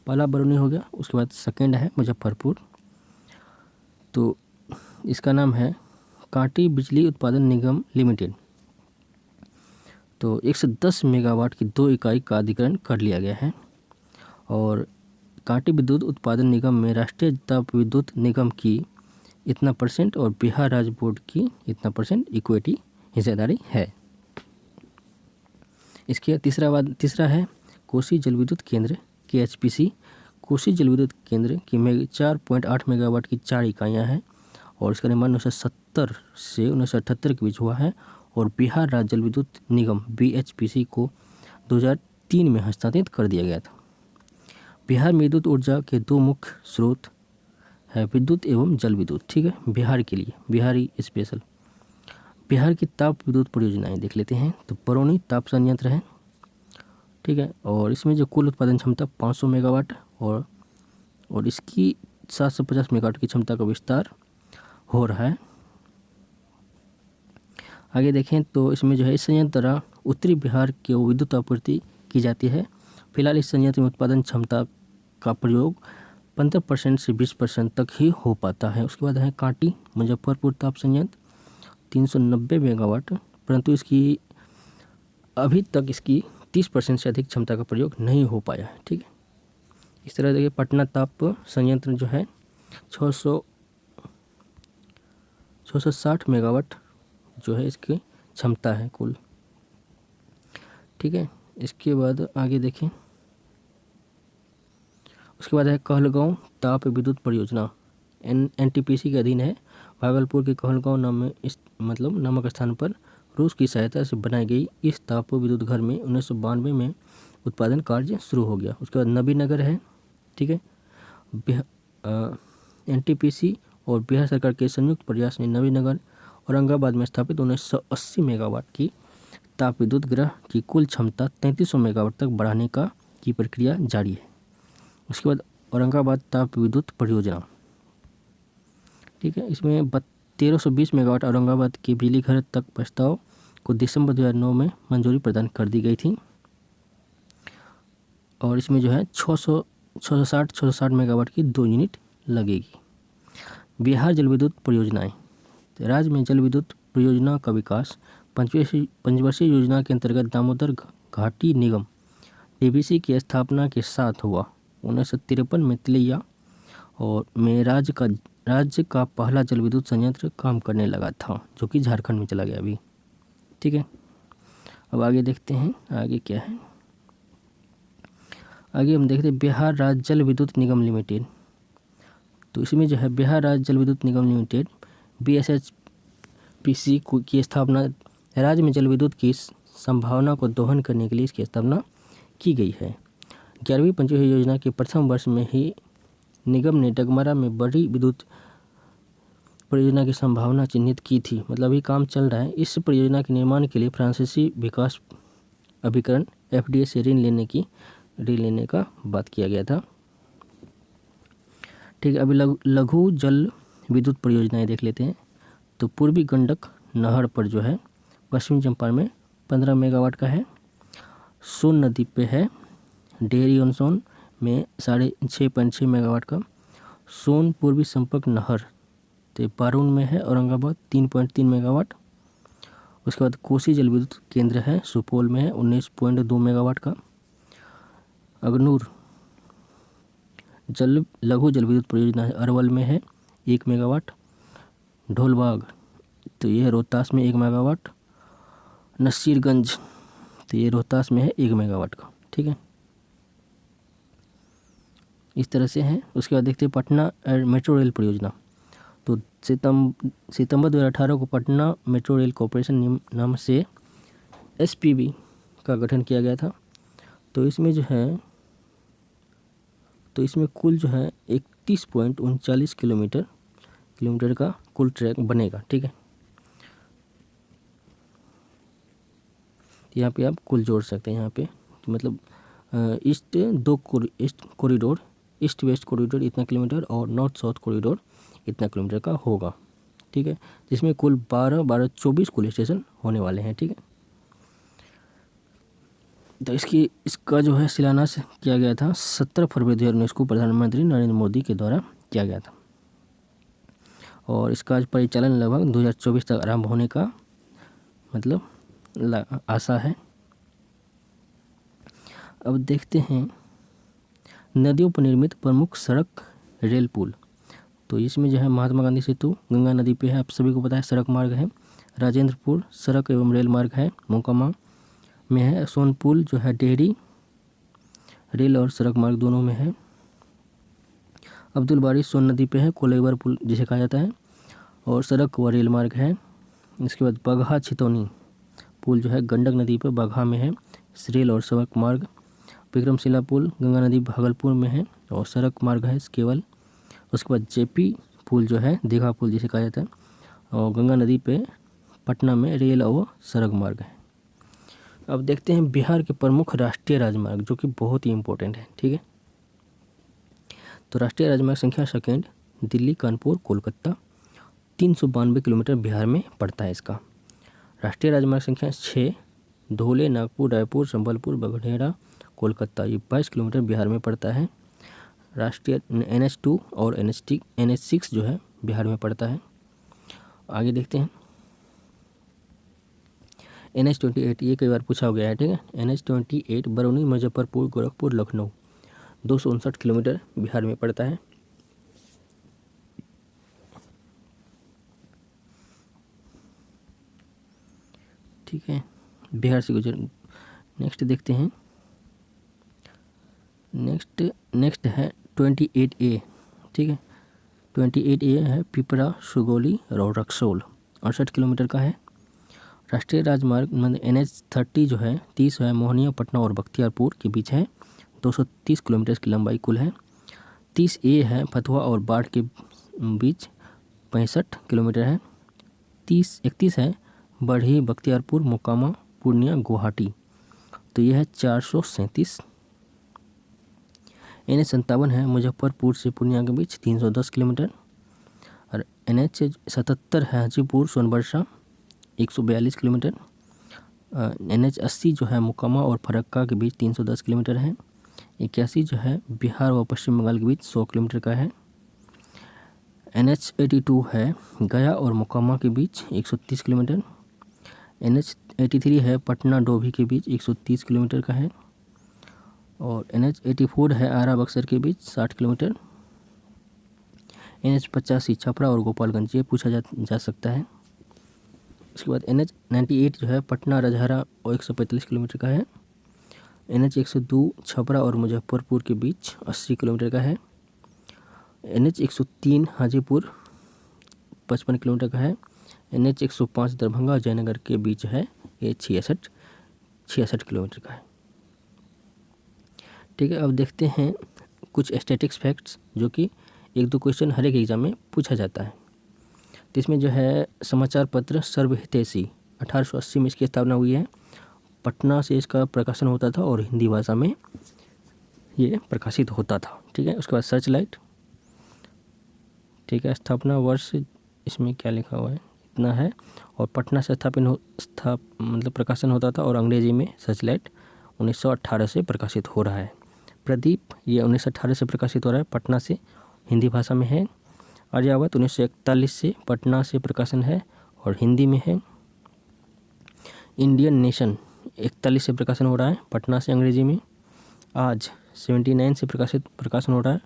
पहला बरौनी हो गया, उसके बाद सेकेंड है मुजफ्फरपुर। तो इसका नाम है कांटी बिजली उत्पादन निगम लिमिटेड। तो 110 मेगावाट की 2 इकाई का अधिग्रहण कर लिया गया है। और कांटी विद्युत उत्पादन निगम में राष्ट्रीय ताप विद्युत निगम की इतना % और बिहार राज्य बोर्ड की इतना % इक्विटी हिस्सेदारी है। इसके तीसरा है कोसी जल विद्युत केंद्र KHPC। कोसी जल विद्युत केंद्र की 4.8 मेगावाट की 4 इकाइयाँ हैं, और इसका निर्माण 1970 से 1978 के बीच हुआ है। और बिहार राज्य जल विद्युत निगम BHPC को 2003 में हस्तांतरित कर दिया गया था। बिहार में विद्युत ऊर्जा के 2 मुख्य स्रोत है विद्युत एवं जल विद्युत, ठीक है। बिहार के लिए बिहारी स्पेशल बिहार की ताप विद्युत परियोजनाएं देख लेते हैं। तो बरौनी ताप संयंत्र है, ठीक है। और इसमें जो कुल उत्पादन क्षमता 500 मेगावाट और इसकी 750 मेगावाट की क्षमता का विस्तार हो रहा है। आगे देखें तो इसमें जो है इस संयंत्र द्वारा उत्तरी बिहार के विद्युत आपूर्ति की जाती है। फिलहाल इस संयंत्र में उत्पादन क्षमता का प्रयोग 15% से 20% तक ही हो पाता है। उसके बाद है कांटी मुजफ्फरपुर ताप संयंत्र 390 मेगावाट, परंतु इसकी अभी तक इसकी 30% से अधिक क्षमता का प्रयोग नहीं हो पाया है, ठीक है। इस तरह देखिए पटना ताप संयंत्र जो है 660 मेगावाट जो है इसकी क्षमता है कुल, ठीक है। इसके बाद आगे देखें, उसके बाद है कहलगांव ताप विद्युत परियोजना NTPC के अधीन है। भागलपुर के कहलगांव नामक स्थान पर रूस की सहायता से बनाई गई इस ताप विद्युत घर में 1992 में उत्पादन कार्य शुरू हो गया। उसके बाद नबीनगर है, ठीक है। NTPC और बिहार सरकार के संयुक्त प्रयास में नबीनगर औरंगाबाद में स्थापित 1980 मेगावाट की ताप विद्युत गृह की कुल क्षमता 3300 मेगावाट तक बढ़ाने की प्रक्रिया जारी है। उसके बाद औरंगाबाद ताप विद्युत परियोजना, ठीक है। इसमें 1320 मेगावाट औरंगाबाद के बिजली घर तक प्रस्ताव को दिसंबर 2009 में मंजूरी प्रदान कर दी गई थी। और इसमें जो है 660 मेगावाट की 2 यूनिट लगेगी। बिहार जल विद्युत परियोजनाएं तो राज्य में जल विद्युत परियोजना का विकास पंचवर्षीय योजना के अंतर्गत दामोदर घाटी निगम डीवीसी की स्थापना के साथ हुआ। 1953 में तिलैया और में राज्य का पहला जल विद्युत संयंत्र काम करने लगा था, जो कि झारखंड में चला गया अभी। ठीक है, अब आगे देखते हैं आगे क्या है। आगे हम देखते हैं बिहार राज्य जल विद्युत निगम लिमिटेड। तो इसमें जो है बिहार राज्य जल विद्युत निगम लिमिटेड BSHPC की स्थापना राज्य में जल विद्युत की संभावना को दोहन करने के लिए इसकी स्थापना की गई है। 11वीं पंचवर्षीय योजना के प्रथम वर्ष में ही निगम ने डगमरा में बड़ी विद्युत परियोजना की संभावना चिन्हित की थी। मतलब अभी काम चल रहा है। इस परियोजना के निर्माण के लिए फ्रांसीसी विकास अभिकरण FDA से ऋण लेने का बात किया गया था। ठीक है, अभी लघु जल विद्युत परियोजनाएं देख लेते हैं। तो पूर्वी गंडक नहर पर जो है पश्चिमी चंपारण में 15 मेगावाट का है। सोन नदी पे है डेहरी ऑन सोन में 6.6 मेगावाट का। सोन पूर्वी संपर्क नहर तो पारून में है औरंगाबाद 3.3 मेगावाट। उसके बाद कोसी जल विद्युत केंद्र है सुपौल में है 19.2 मेगावाट का। अगनूर लघु जल विद्युत परियोजना है अरवल में है 1 मेगावाट। ढोलबाग तो ये है रोहतास में 1 मेगावाट। नसीरगंज तो ये रोहतास में है 1 मेगावाट का। ठीक है, इस तरह से है। उसके बाद देखते हैं पटना मेट्रो रेल परियोजना। तो सितंबर 2018 को पटना मेट्रो रेल कॉरपोरेशन नाम से SPV का गठन किया गया था। तो इसमें जो है कुल जो है 31.39 किलोमीटर का कुल ट्रैक बनेगा। ठीक है, यहाँ पे आप कुल जोड़ सकते हैं। यहाँ पे तो मतलब east corridor east west corridor इतना किलोमीटर और नॉर्थ साउथ कॉरिडोर इतना किलोमीटर का होगा। ठीक है, जिसमें कुल 24 कुल स्टेशन होने वाले हैं। ठीक है, तो इसका जो है शिलान्यास किया गया था 17 फरवरी 2019 को प्रधानमंत्री नरेंद्र मोदी के द्वारा किया गया था। और इसका परिचालन लगभग 2024 तक आरंभ होने का मतलब आशा है। अब देखते हैं नदियों पर निर्मित प्रमुख सड़क रेल पुल। तो इसमें जो है महात्मा गांधी सेतु गंगा नदी पे है, आप सभी को पता है। सड़क मार्ग है राजेंद्रपुर सड़क एवं रेल मार्ग है मोकामा में है। सोनपुल जो है डेहरी रेल और सड़क मार्ग दोनों में है। अब्दुल बारी सोन नदी पे है कोलेबर पुल जिसे कहा जाता है और सड़क व रेल मार्ग है। इसके बाद बगहा छितौनी पुल जो है गंडक नदी पर बगहा में है रेल और सड़क मार्ग। विक्रमशिला पुल गंगा नदी भागलपुर में है और सड़क मार्ग है केवल। उसके बाद JP पुल जो है दीघा पुल जिसे कहा जाता है और गंगा नदी पे पटना में रेल और सड़क मार्ग है। अब देखते हैं बिहार के प्रमुख राष्ट्रीय राजमार्ग जो कि बहुत ही इम्पोर्टेंट है। ठीक है, तो राष्ट्रीय राजमार्ग संख्या सेकंड दिल्ली कानपुर कोलकाता 392 किलोमीटर बिहार में पड़ता है इसका। राष्ट्रीय राजमार्ग संख्या 6 धोले नागपुर रायपुर संबलपुर बघेड़ा कोलकाता ये 22 किलोमीटर बिहार में पड़ता है। राष्ट्रीय NH2 और NH6 जो है बिहार में पड़ता है। आगे देखते हैं NH28 ये कई बार पूछा गया है। ठीक है, NH28 बरौनी मुजफ्फरपुर गोरखपुर लखनऊ 259 किलोमीटर बिहार में पड़ता है। ठीक है, बिहार से गुजर। नेक्स्ट देखते हैं नेक्स्ट है 28A। ठीक है, 28A है पिपरा सुगौली और रक्सौल 68 किलोमीटर का है। राष्ट्रीय राजमार्ग NH30 जो है 30 है मोहनिया पटना और बख्तियारपुर के बीच है 230 किलोमीटर की लंबाई कुल है। 30A है फतुहा और बाढ़ के बीच 65 किलोमीटर है। 31 है बढ़ी बख्तियारपुर मोकामा पूर्णिया गुवाहाटी तो यह है 437। NH57 है मुजफ्फरपुर से पूर्णिया के बीच 310 किलोमीटर। और NH77 है हाजीपुर सोनबरसा 142 किलोमीटर। NH80 जो है मोकामा और फरक्का के बीच 310 किलोमीटर है। 81 जो है बिहार व पश्चिम बंगाल के बीच 100 किलोमीटर का है। NH82 है गया और मोकामा के बीच 130 किलोमीटर। NH83 है पटना डोभी के बीच 130 किलोमीटर का है। और NH84 है आरा बक्सर के बीच 60 किलोमीटर। NH85 छपरा और गोपालगंज, ये पूछा जा सकता है। उसके बाद NH98 जो है पटना रजहरा और 145 किलोमीटर का है। NH102 छपरा और मुजफ्फरपुर के बीच 80 किलोमीटर का है। NH103 हाजीपुर 55 किलोमीटर का है। NH105 दरभंगा और जयनगर के बीच है, ये 66 किलोमीटर का है। ठीक है, अब देखते हैं कुछ स्टैटिक्स फैक्ट्स जो कि 1-2 क्वेश्चन हर एक एग्जाम में पूछा जाता है। तो इसमें जो है समाचार पत्र सर्वहितैषी 1880 में इसकी स्थापना हुई है। पटना से इसका प्रकाशन होता था और हिंदी भाषा में ये प्रकाशित होता था। ठीक है, उसके बाद सर्च लाइट, ठीक है, स्थापना वर्ष इसमें क्या लिखा हुआ है, इतना है। और पटना से मतलब प्रकाशन होता था और अंग्रेजी में सर्च लाइट 1918 से प्रकाशित हो रहा है। प्रदीप ये 1918 से प्रकाशित हो रहा है, पटना से हिंदी भाषा में है। आर्यावत 1941 से पटना से प्रकाशन है और हिंदी में है। इंडियन नेशन 41 से प्रकाशन हो रहा है, पटना से अंग्रेजी में। आज 79 से प्रकाशन हो रहा है,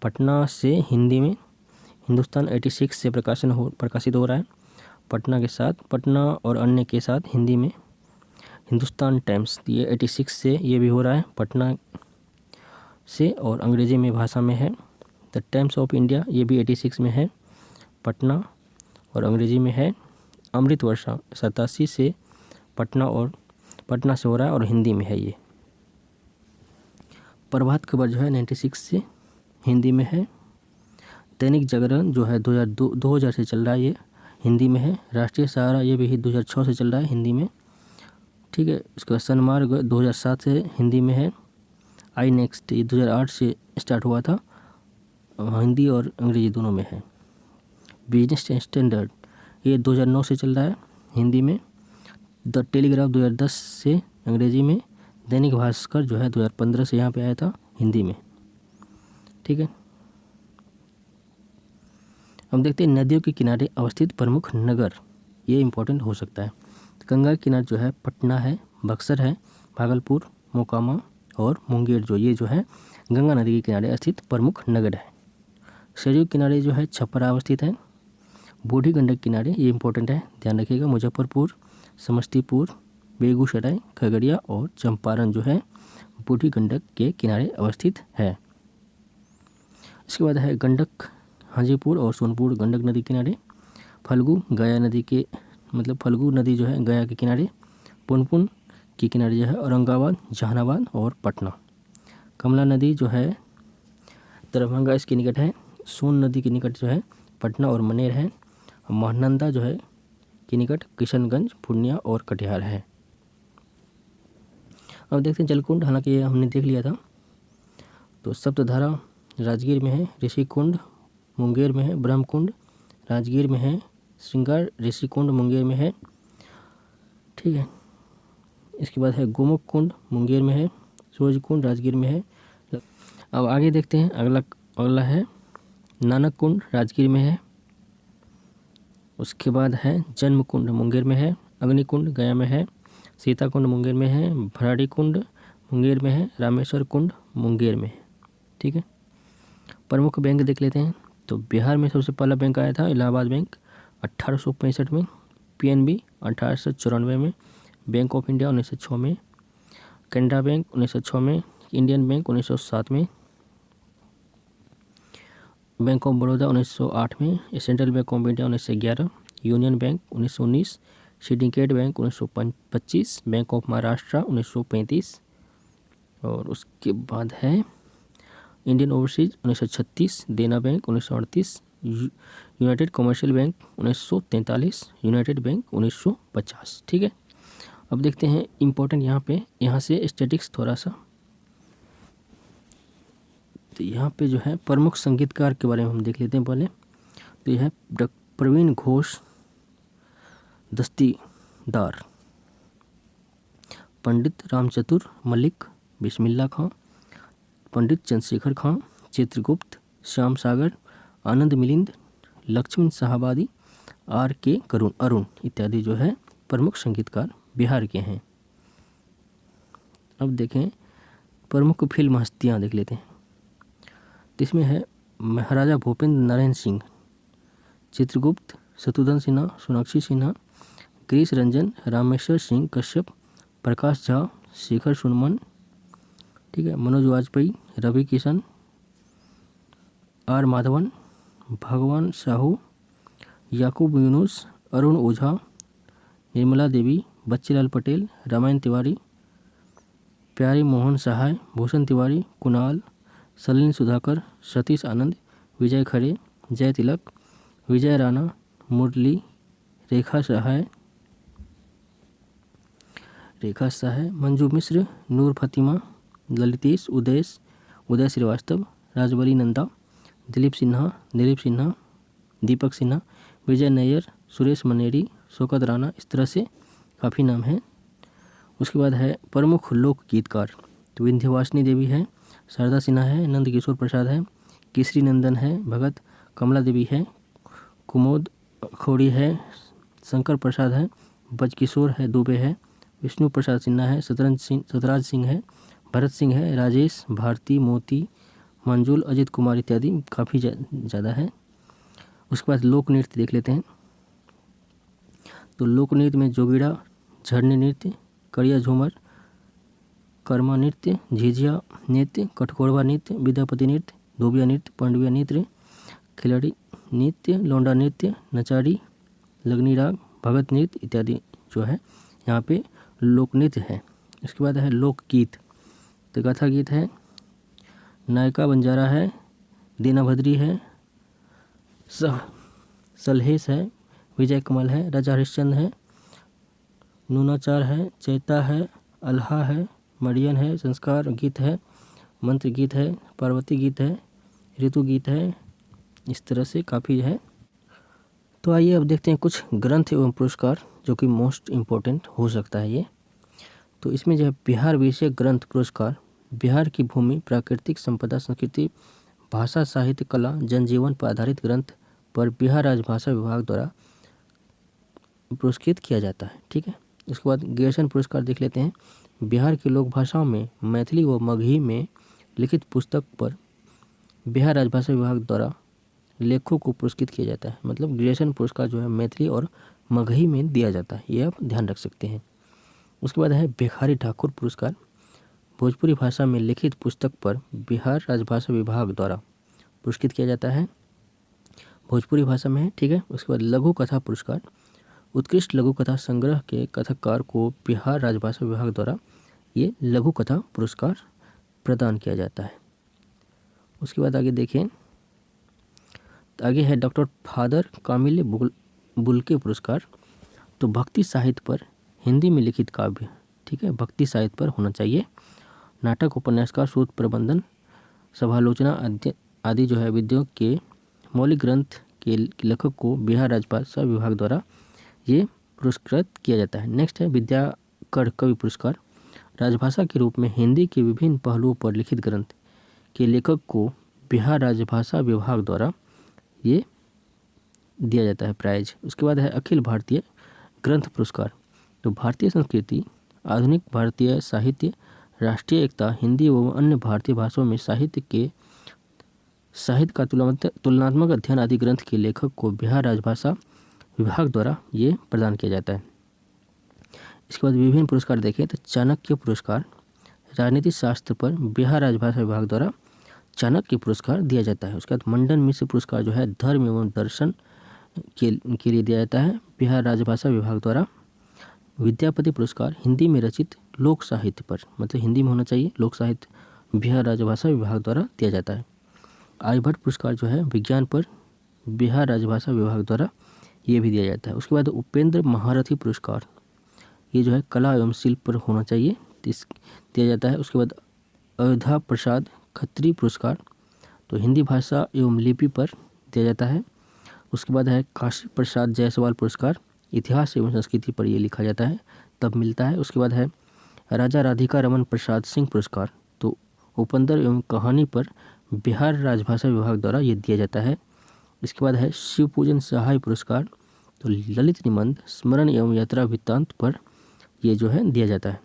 पटना से हिंदी में। हिंदुस्तान 86 से प्रकाशित हो रहा है, पटना के साथ, पटना और अन्य के साथ हिंदी में। हिंदुस्तान टाइम्स ये 86 से ये भी हो रहा है, पटना से और अंग्रेजी में भाषा में है। द टाइम्स ऑफ इंडिया ये भी 86 में है, पटना और अंग्रेजी में है। अमृत वर्षा 87 से पटना से हो रहा है और हिंदी में है ये। प्रभात खबर जो है 96 से हिंदी में है। दैनिक जागरण जो है 2000 से चल रहा है, ये हिंदी में है। राष्ट्रीय सहारा ये भी 2006 से चल रहा है, हिंदी में। ठीक है, उसके बाद सनमार्ग 2007 से हिंदी में है। आई नेक्स्ट ये 2008 से स्टार्ट हुआ था, हिंदी और अंग्रेजी दोनों में है। बिजनेस स्टैंडर्ड ये 2009 से चल रहा है, हिंदी में। द टेलीग्राफ 2010 से अंग्रेजी में। दैनिक भास्कर जो है 2015 से यहाँ पे आया था, हिंदी में। ठीक है, अब देखते हैं नदियों के किनारे अवस्थित प्रमुख नगर, ये इम्पोर्टेंट हो सकता है। गंगा के किनारे जो है पटना है, बक्सर है, भागलपुर, मोकामा और मुंगेर, जो ये जो है गंगा नदी के किनारे स्थित प्रमुख नगर है। सरयू किनारे जो है छपरा अवस्थित है। बूढ़ी गंडक किनारे, ये इंपॉर्टेंट है, ध्यान रखिएगा, मुजफ्फरपुर, समस्तीपुर, बेगूसराय, खगड़िया और चंपारण जो है बूढ़ी गंडक के किनारे अवस्थित है। इसके बाद है गंडक हाजीपुर और सोनपुर गंडक नदी किनारे। फल्गु गया नदी के फल्गु नदी जो है गया के किनारे। पुनपुन के किनारे जो है औरंगाबाद, जहानाबाद और पटना। कमला नदी जो है दरभंगा इसके निकट है। सोन नदी के निकट जो है पटना और मनेर है। महानंदा जो है के निकट किशनगंज, पूर्णिया और कटिहार है। अब देखते हैं जलकुंड, हालांकि ये हमने देख लिया था। तो सप्तधारा राजगीर में है। ऋषिकुंड मुंगेर में है। ब्रह्मकुंड राजगीर में है। श्रृंगार ऋषिकुंड मुंगेर में है। ठीक है, इसके बाद है गोमुख कुंड मुंगेर में है। सूरजकुंड राजगीर में है। अब आगे देखते हैं, अगला है नानक कुंड राजगीर में है। उसके बाद है जन्म कुंड मुंगेर में है। अग्निकुंड गया में है। सीता कुंड मुंगेर में है। भराड़ी कुंड मुंगेर में है। रामेश्वर कुंड मुंगेर में है। ठीक है, प्रमुख बैंक देख लेते हैं। तो बिहार में सबसे पहला बैंक आया था इलाहाबाद बैंक 1865 में। PNB 1894 में। बैंक ऑफ इंडिया 1906 में। कैनरा बैंक 1906 में। इंडियन बैंक 1907 में। बैंक ऑफ बड़ौदा 1908 में। Central bank of India 1911। Union bank 1919। Syndicate bank 1925। Bank of Maharashtra 1935। और उसके बाद है इंडियन ओवरसीज 1936। देना bank 1938। United commercial bank 1943। United bank 1950। ठीक है, अब देखते हैं इम्पोर्टेंट यहाँ से स्टैटिक्स थोड़ा सा। तो यहाँ पे जो है प्रमुख संगीतकार के बारे में हम देख लेते हैं पहले। तो यह है प्रवीण घोष दस्तीदार, पंडित रामचतुर मलिक, बिस्मिल्ला खां, पंडित चंद्रशेखर खां, चित्रगुप्त, श्याम सागर, आनंद मिलिंद, लक्ष्मण साहबादी, R.K. अरुण इत्यादि जो है प्रमुख संगीतकार बिहार के हैं। अब देखें प्रमुख फिल्म हस्तियाँ देख लेते हैं। इसमें है महाराजा भूपेंद्र नारायण सिंह, चित्रगुप्त, शत्रुघ्न सिन्हा, सोनाक्षी सिन्हा, गिरीश रंजन, रामेश्वर सिंह कश्यप, प्रकाश झा, शेखर सुमन, ठीक है, मनोज वाजपेयी, रवि किशन, R. माधवन, भगवान साहू, याकूब यूनुस, अरुण ओझा, निर्मला देवी, बच्चीलाल पटेल, रामायण तिवारी, प्यारी मोहन सहाय, भूषण तिवारी, कुणाल, सलिल सुधाकर, सतीश आनंद, विजय खरे, जय तिलक, विजय राणा, मुरली, रेखा सहाय, मंजू मिश्र, नूर फतिमा, ललितेश, उदय श्रीवास्तव, राजबली नंदा, दिलीप सिन्हा, दीपक सिन्हा, विजय नैयर, सुरेश मनेरी, शौकत राणा, इस तरह से काफ़ी नाम हैं। उसके बाद है प्रमुख लोक गीतकार, तो विंध्यवासिनी देवी है, शारदा सिन्हा है, नंद किशोर प्रसाद है, केसरी नंदन है, भगत कमला देवी है, कुमोद खोड़ी है, शंकर प्रसाद है, बजकिशोर है, दुबे है, विष्णु प्रसाद सिन्हा है, सतराज सिंह है, भरत सिंह है, राजेश, भारती, मोती, मंजुल, अजित कुमार इत्यादि काफ़ी ज़्यादा है। उसके बाद लोक नृत्य देख लेते हैं। तो लोक नृत्य में जोगिड़ा, झरने नृत्य, कड़िया झूमर, कर्मा नृत्य, झिझिया नृत्य, कठकोरवा नृत्य, विद्यापति नृत्य, धोबिया नृत्य, पांडविया नृत्य, खिलाड़ी नृत्य, लौंडा नृत्य, नचारी, लगनी राग, भगत नृत्य इत्यादि जो है यहाँ पे लोक नृत्य है। इसके बाद है लोकगीत, तो गाथा गीत है, नायका बंजारा है, दीना भद्री है, सलहेश है, विजय कमल है, राजा हरिश्चंद्र है, नूनाचार है, चैता है, अल्हा है, मरियन है, संस्कार गीत है, मंत्र गीत है, पार्वती गीत है, ऋतु गीत है, इस तरह से काफ़ी है। तो आइए अब देखते हैं कुछ ग्रंथ एवं पुरस्कार जो कि मोस्ट इम्पोर्टेंट हो सकता है ये। तो इसमें जो है बिहार विषय ग्रंथ पुरस्कार, बिहार की भूमि, प्राकृतिक संपदा, संस्कृति, भाषा, साहित्य, कला, जनजीवन पर आधारित ग्रंथ पर बिहार राजभाषा विभाग द्वारा पुरस्कृत किया जाता है। ठीक है। उसके बाद ग्रेसन पुरस्कार देख लेते हैं। बिहार की लोक भाषाओं में मैथिली व मगही में लिखित पुस्तक पर बिहार राजभाषा विभाग द्वारा लेखों को पुरस्कृत किया जाता है। मतलब ग्रेसन पुरस्कार जो है मैथिली और मगही में दिया जाता है, ये आप ध्यान रख सकते हैं। उसके बाद है भिखारी ठाकुर पुरस्कार, भोजपुरी भाषा में लिखित पुस्तक पर बिहार राजभाषा विभाग द्वारा पुरस्कृत किया जाता है, भोजपुरी भाषा में है। ठीक है। उसके बाद लघु कथा पुरस्कार, उत्कृष्ट लघु कथा संग्रह के कथाकार को बिहार राजभाषा विभाग द्वारा ये लघु कथा पुरस्कार प्रदान किया जाता है। उसके बाद आगे देखें, तो आगे है डॉक्टर फादर कामिल बुल्के पुरस्कार। तो भक्ति साहित्य पर हिंदी में लिखित काव्य, ठीक है, भक्ति साहित्य पर होना चाहिए। नाटक, उपन्यासकार, शोध प्रबंधन, सभालोचना आदि जो है विद्यों के मौलिक ग्रंथ के लेखक को बिहार राजभाषा विभाग द्वारा ये पुरस्कृत किया जाता है। नेक्स्ट है विद्याकर कवि पुरस्कार, राजभाषा के रूप में हिंदी के विभिन्न पहलुओं पर लिखित ग्रंथ के लेखक को बिहार राजभाषा विभाग द्वारा ये दिया जाता है प्राइज। उसके बाद है अखिल भारतीय ग्रंथ पुरस्कार। तो भारतीय संस्कृति, आधुनिक भारतीय साहित्य, राष्ट्रीय एकता, हिंदी एवं अन्य भारतीय भाषाओं में साहित्य का तुलनात्मक अध्ययन आदि ग्रंथ के लेखक को बिहार राजभाषा विभाग द्वारा ये प्रदान किया जाता है। इसके बाद विभिन्न पुरस्कार देखें तो चाणक्य पुरस्कार, राजनीति शास्त्र पर बिहार राजभाषा विभाग द्वारा चाणक्य पुरस्कार दिया जाता है। उसके बाद मंडन मिश्र पुरस्कार जो है धर्म एवं दर्शन के लिए दिया जाता है बिहार राजभाषा विभाग द्वारा। विद्यापति पुरस्कार हिंदी में रचित लोक साहित्य पर, मतलब हिंदी में होना चाहिए, लोक साहित्य बिहार राजभाषा विभाग द्वारा दिया जाता है। आर्यभट्ट पुरस्कार जो है विज्ञान पर बिहार राजभाषा विभाग द्वारा ये भी दिया जाता है। उसके बाद उपेंद्र महारथी पुरस्कार, ये जो है कला एवं शिल्प पर होना चाहिए, दिया जाता है। उसके बाद अयोध्या प्रसाद खत्री पुरस्कार, तो हिंदी भाषा एवं लिपि पर दिया जाता है। उसके बाद है काशी प्रसाद जायसवाल पुरस्कार, इतिहास एवं संस्कृति पर ये लिखा जाता है तब मिलता है। उसके बाद है राजा राधिका रमन प्रसाद सिंह पुरस्कार, तो उपंदर एवं कहानी पर बिहार राजभाषा विभाग द्वारा ये दिया जाता है। इसके बाद है शिव पूजन सहाय पुरस्कार, तो ललित निबंध, स्मरण एवं यात्रा वृत्तांत पर ये जो है दिया जाता है।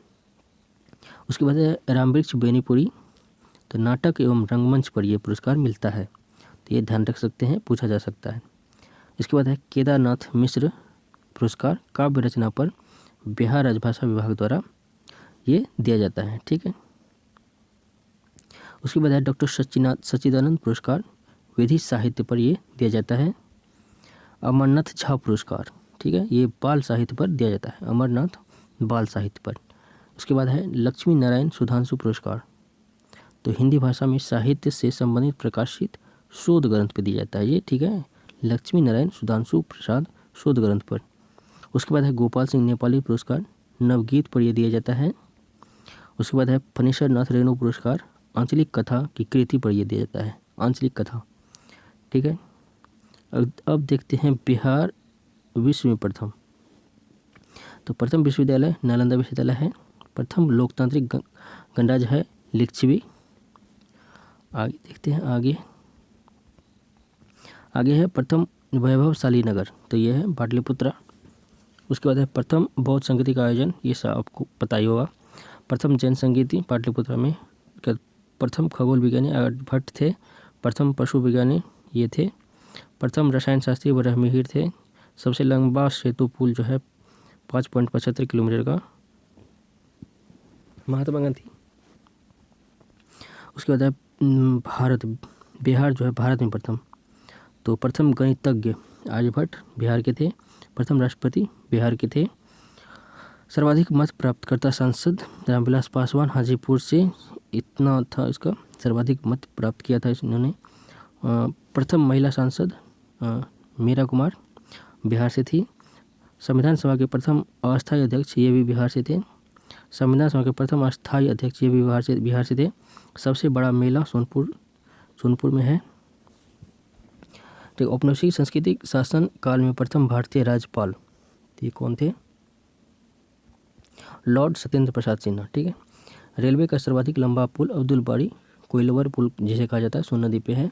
उसके बाद है रामवृक्ष बेनीपुरी, तो नाटक एवं रंगमंच पर यह पुरस्कार मिलता है, तो ये ध्यान रख सकते हैं, पूछा जा सकता है। इसके बाद है केदारनाथ मिश्र पुरस्कार, काव्य रचना पर बिहार राजभाषा विभाग द्वारा ये दिया जाता है। ठीक है। उसके बाद है डॉक्टर सच्चिदानंद पुरस्कार, विधि साहित्य पर ये दिया जाता है। अमरनाथ झा पुरस्कार, ठीक है, ये बाल साहित्य पर दिया जाता है, अमरनाथ बाल साहित्य पर। उसके बाद है लक्ष्मी नारायण सुधांशु पुरस्कार, तो हिंदी भाषा में साहित्य से संबंधित प्रकाशित शोध ग्रंथ पर दिया जाता है ये। ठीक है, लक्ष्मी नारायण सुधांशु प्रसाद शोध ग्रंथ पर। उसके बाद है गोपाल सिंह नेपाली पुरस्कार, नवगीत पर यह दिया जाता है। उसके बाद है फणीश्वर नाथ रेणु पुरस्कार, आंचलिक कथा की कृति पर यह दिया जाता है, आंचलिक कथा। ठीक है। अब देखते हैं बिहार विश्व में प्रथम, तो प्रथम विश्वविद्यालय नालंदा विश्वविद्यालय है। प्रथम लोकतांत्रिक गणराज्य है लिच्छवी। आगे देखते हैं, आगे है प्रथम वैभवशाली नगर, तो ये है पाटलिपुत्रा। उसके बाद है प्रथम बौद्ध संगीति का आयोजन, ये सब आपको पता ही होगा। प्रथम जैन संगीति पाटलिपुत्रा में। प्रथम खगोल विज्ञानी आर्यभट्ट थे। प्रथम पशु विज्ञानी ये थे। प्रथम रसायन शास्त्री ब्रह्महीर थे। सबसे लंबा सेतु पुल जो है 5.75 किलोमीटर का, महात्मा गांधी। उसके बाद है बिहार जो है भारत में प्रथम, तो प्रथम गणितज्ञ आर्यभट्ट बिहार के थे। प्रथम राष्ट्रपति बिहार के थे। सर्वाधिक मत प्राप्तकर्ता सांसद रामविलास पासवान हाजीपुर से, इतना था इसका, सर्वाधिक मत प्राप्त किया था इन्होंने। प्रथम महिला सांसद मीरा कुमार बिहार से थी। संविधान सभा के प्रथम अस्थायी अध्यक्ष ये भी बिहार से थे। संविधान सभा के प्रथम अस्थायी अध्यक्ष ये भी बिहार से थे। सबसे बड़ा मेला सोनपुर में है। तो औपनिवेशिक सांस्कृतिक शासन काल में प्रथम भारतीय राज्यपाल ये कौन थे? लॉर्ड सत्येंद्र प्रसाद सिन्हा। ठीक है। रेलवे का सर्वाधिक लंबा पुल अब्दुल बारी कोइलवर पुल जिसे कहा जाता है, सोन नदी पे है।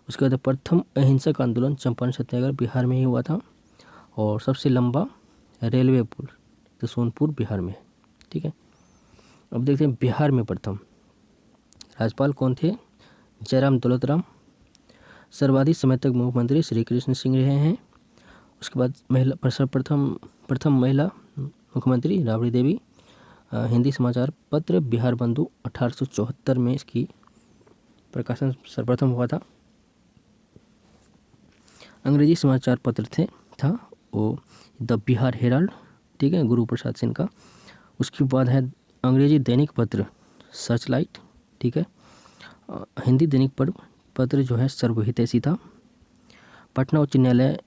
उसके बाद प्रथम अहिंसक आंदोलन चंपारण सत्याग्रह बिहार में ही हुआ था। और सबसे लंबा रेलवे पुल तो सोनपुर बिहार में है। ठीक है। अब देखते हैं बिहार में प्रथम राज्यपाल कौन थे? जयराम दौलतराम। सर्वाधिक समय तक मुख्यमंत्री श्री कृष्ण सिंह रहे हैं। उसके बाद प्रथम महिला मुख्यमंत्री राबड़ी देवी। हिंदी समाचार पत्र बिहार बंधु 1874 में इसकी प्रकाशन सर्वप्रथम हुआ था। अंग्रेजी समाचार पत्र था वो द बिहार हेराल्ड। ठीक है, गुरु प्रसाद सिंह का। उसके बाद है अंग्रेजी दैनिक पत्र सर्चलाइट। ठीक है। हिंदी दैनिक पत्र जो है सर्वहितैषी था। पटना उच्च न्यायालय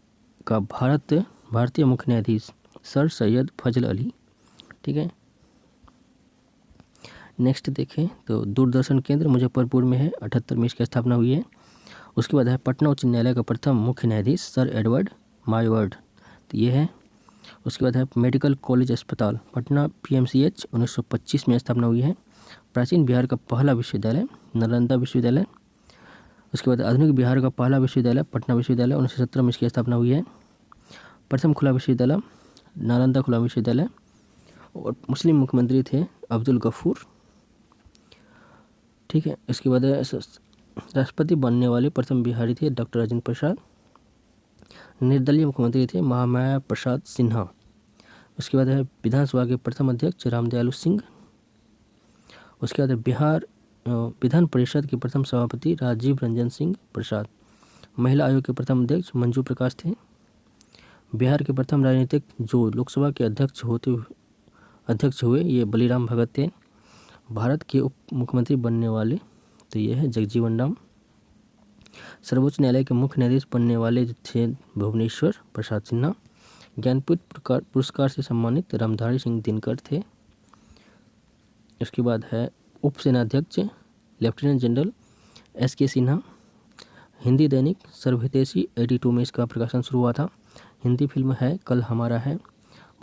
का भारतीय मुख्य न्यायाधीश सर सैयद फजल अली। ठीक है। नेक्स्ट देखें तो दूरदर्शन केंद्र मुजफ्फरपुर में है, 78 में इसकी स्थापना हुई है। उसके बाद है पटना उच्च न्यायालय का प्रथम मुख्य न्यायाधीश सर एडवर्ड मायवर्ड, तो ये है। उसके बाद है मेडिकल कॉलेज अस्पताल पटना PMCH 1925 में स्थापना हुई है। प्राचीन बिहार का पहला विश्वविद्यालय नालंदा विश्वविद्यालय। उसके बाद आधुनिक बिहार का पहला विश्वविद्यालय पटना विश्वविद्यालय 1917 में इसकी स्थापना हुई है। प्रथम खुला विश्वविद्यालय नालंदा खुला विश्वविद्यालय। और मुस्लिम मुख्यमंत्री थे अब्दुल गफूर। ठीक है। इसके बाद राष्ट्रपति बनने वाले प्रथम बिहारी थे डॉक्टर राजेंद्र प्रसाद। निर्दलीय मुख्यमंत्री थे महामाया प्रसाद सिन्हा। उसके बाद है विधानसभा के प्रथम अध्यक्ष रामदयालु सिंह। उसके बाद बिहार विधान परिषद के प्रथम सभापति राजीव रंजन सिंह प्रसाद। महिला आयोग के प्रथम अध्यक्ष मंजू प्रकाश थे। बिहार के प्रथम राजनीतिक जो लोकसभा के अध्यक्ष हुए ये बलीराम भगत थे। भारत के उप मुख्यमंत्री बनने वाले तो ये है जगजीवन राम। सर्वोच्च न्यायालय के मुख्य न्यायाधीश बनने वाले थे भुवनेश्वर प्रसाद सिन्हा। ज्ञानपीठ पुरस्कार से सम्मानित रामधारी सिंह दिनकर थे। इसके बाद है उप सेनाध्यक्ष lieutenant general SK Sinha. Hindi दैनिक सर्वहितैषी 82 में इसका प्रकाशन शुरू हुआ था। हिंदी फिल्म है कल हमारा है।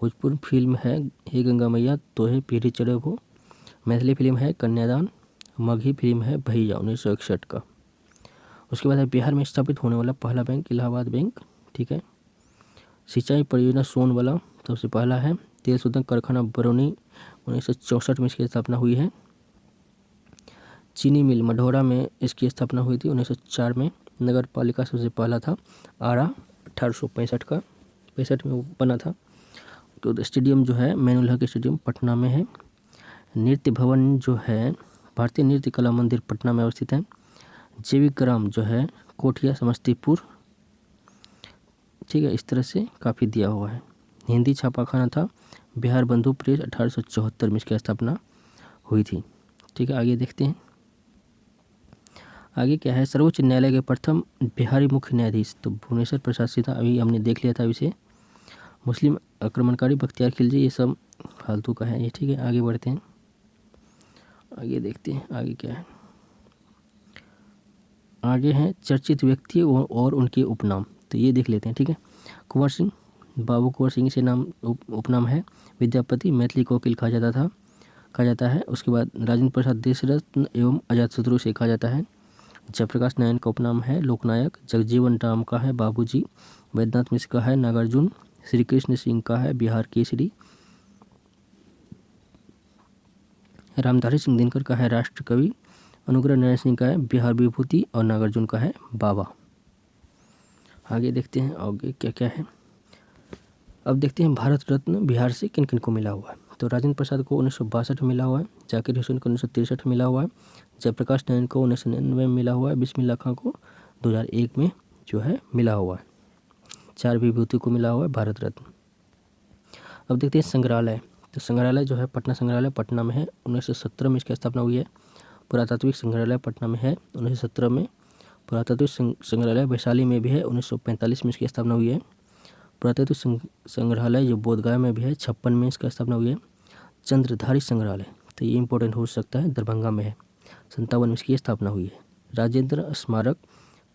भोजपुरी फिल्म है हे गंगा मैया तो है पीढ़ी चढ़े हो। मैथिली फिल्म है कन्यादान। मगही फिल्म है भैया 1961 का। उसके बाद है बिहार में स्थापित होने वाला पहला बैंक इलाहाबाद बैंक, ठीक है। सिंचाई परियोजना सोनवाला सबसे पहला है। तेल शोधन कारखाना बरौनी 1964 में इसकी स्थापना हुई है। चीनी मिल मढ़ौरा में इसकी स्थापना हुई थी 1904 में। नगर पालिका सबसे पहला था आरा 1865 में वो बना था। तो स्टेडियम जो है मैनुअल हक स्टेडियम पटना में है। नृत्य भवन जो है भारतीय नृत्य कला मंदिर पटना में अवस्थित है। जैविक ग्राम जो है कोठिया समस्तीपुर, ठीक है। इस तरह से काफ़ी दिया हुआ है। हिंदी छापाखाना था बिहार बंधु प्रेस 1874 में इसकी स्थापना हुई थी, ठीक है। आगे देखते हैं आगे क्या है। सर्वोच्च न्यायालय के प्रथम बिहारी मुख्य न्यायाधीश तो भुवनेश्वर प्रसाद सिंह था, अभी हमने देख लिया था इसे। मुस्लिम आक्रमणकारी बख्तियार खिलजी, ये सब फालतू का है ये, ठीक है। आगे बढ़ते हैं, आगे देखते हैं आगे क्या है। आगे हैं चर्चित व्यक्ति और उनके उपनाम, तो ये देख लेते हैं, ठीक है। कुंवर सिंह, बाबू कुंवर सिंह से नाम उपनाम है। विद्यापति मैथिली कोकिल कहा जाता है। उसके बाद राजेंद्र प्रसाद देशरत्न एवं अजातशत्रु से कहा जाता है। जयप्रकाश नारायण का उपनाम है लोकनायक। जगजीवन राम का है बाबूजी। वैद्यनाथ मिश्र का है नागार्जुन। श्री कृष्ण सिंह का है बिहार केसरी। रामधारी सिंह दिनकर का है राष्ट्र कवि। अनुग्रह नारायण सिंह का है बिहार विभूति और नागार्जुन का है बाबा। आगे देखते हैं आगे क्या क्या है। अब देखते हैं भारत रत्न बिहार से किन किन को मिला हुआ है। तो राजेंद्र प्रसाद को 1962 में मिला हुआ है। जाकिर हुसैन को 1963 में मिला हुआ है। जयप्रकाश नारायण को 1999 में मिला हुआ है। बिस्मिल्लाह खां को 2001 में जो है मिला हुआ है। 4 विभूति को मिला हुआ है भारत रत्न। अब देखते हैं संग्रहालय। तो संग्रहालय जो है पटना संग्रहालय पटना में है। 1917 में इसकी स्थापना हुई है। पुरातात्विक संग्रहालय पटना में है 1917 में। पुरातात्विक संग्रहालय वैशाली में भी है 1945 में इसकी स्थापना हुई है। पुरातात्विक संग्रहालय जो बोधगया में भी है 56 में इसकी स्थापना हुई है। चंद्रधारी संग्रहालय तो ये इंपॉर्टेंट हो सकता है, दरभंगा में है 57 में इसकी स्थापना हुई है। राजेंद्र स्मारक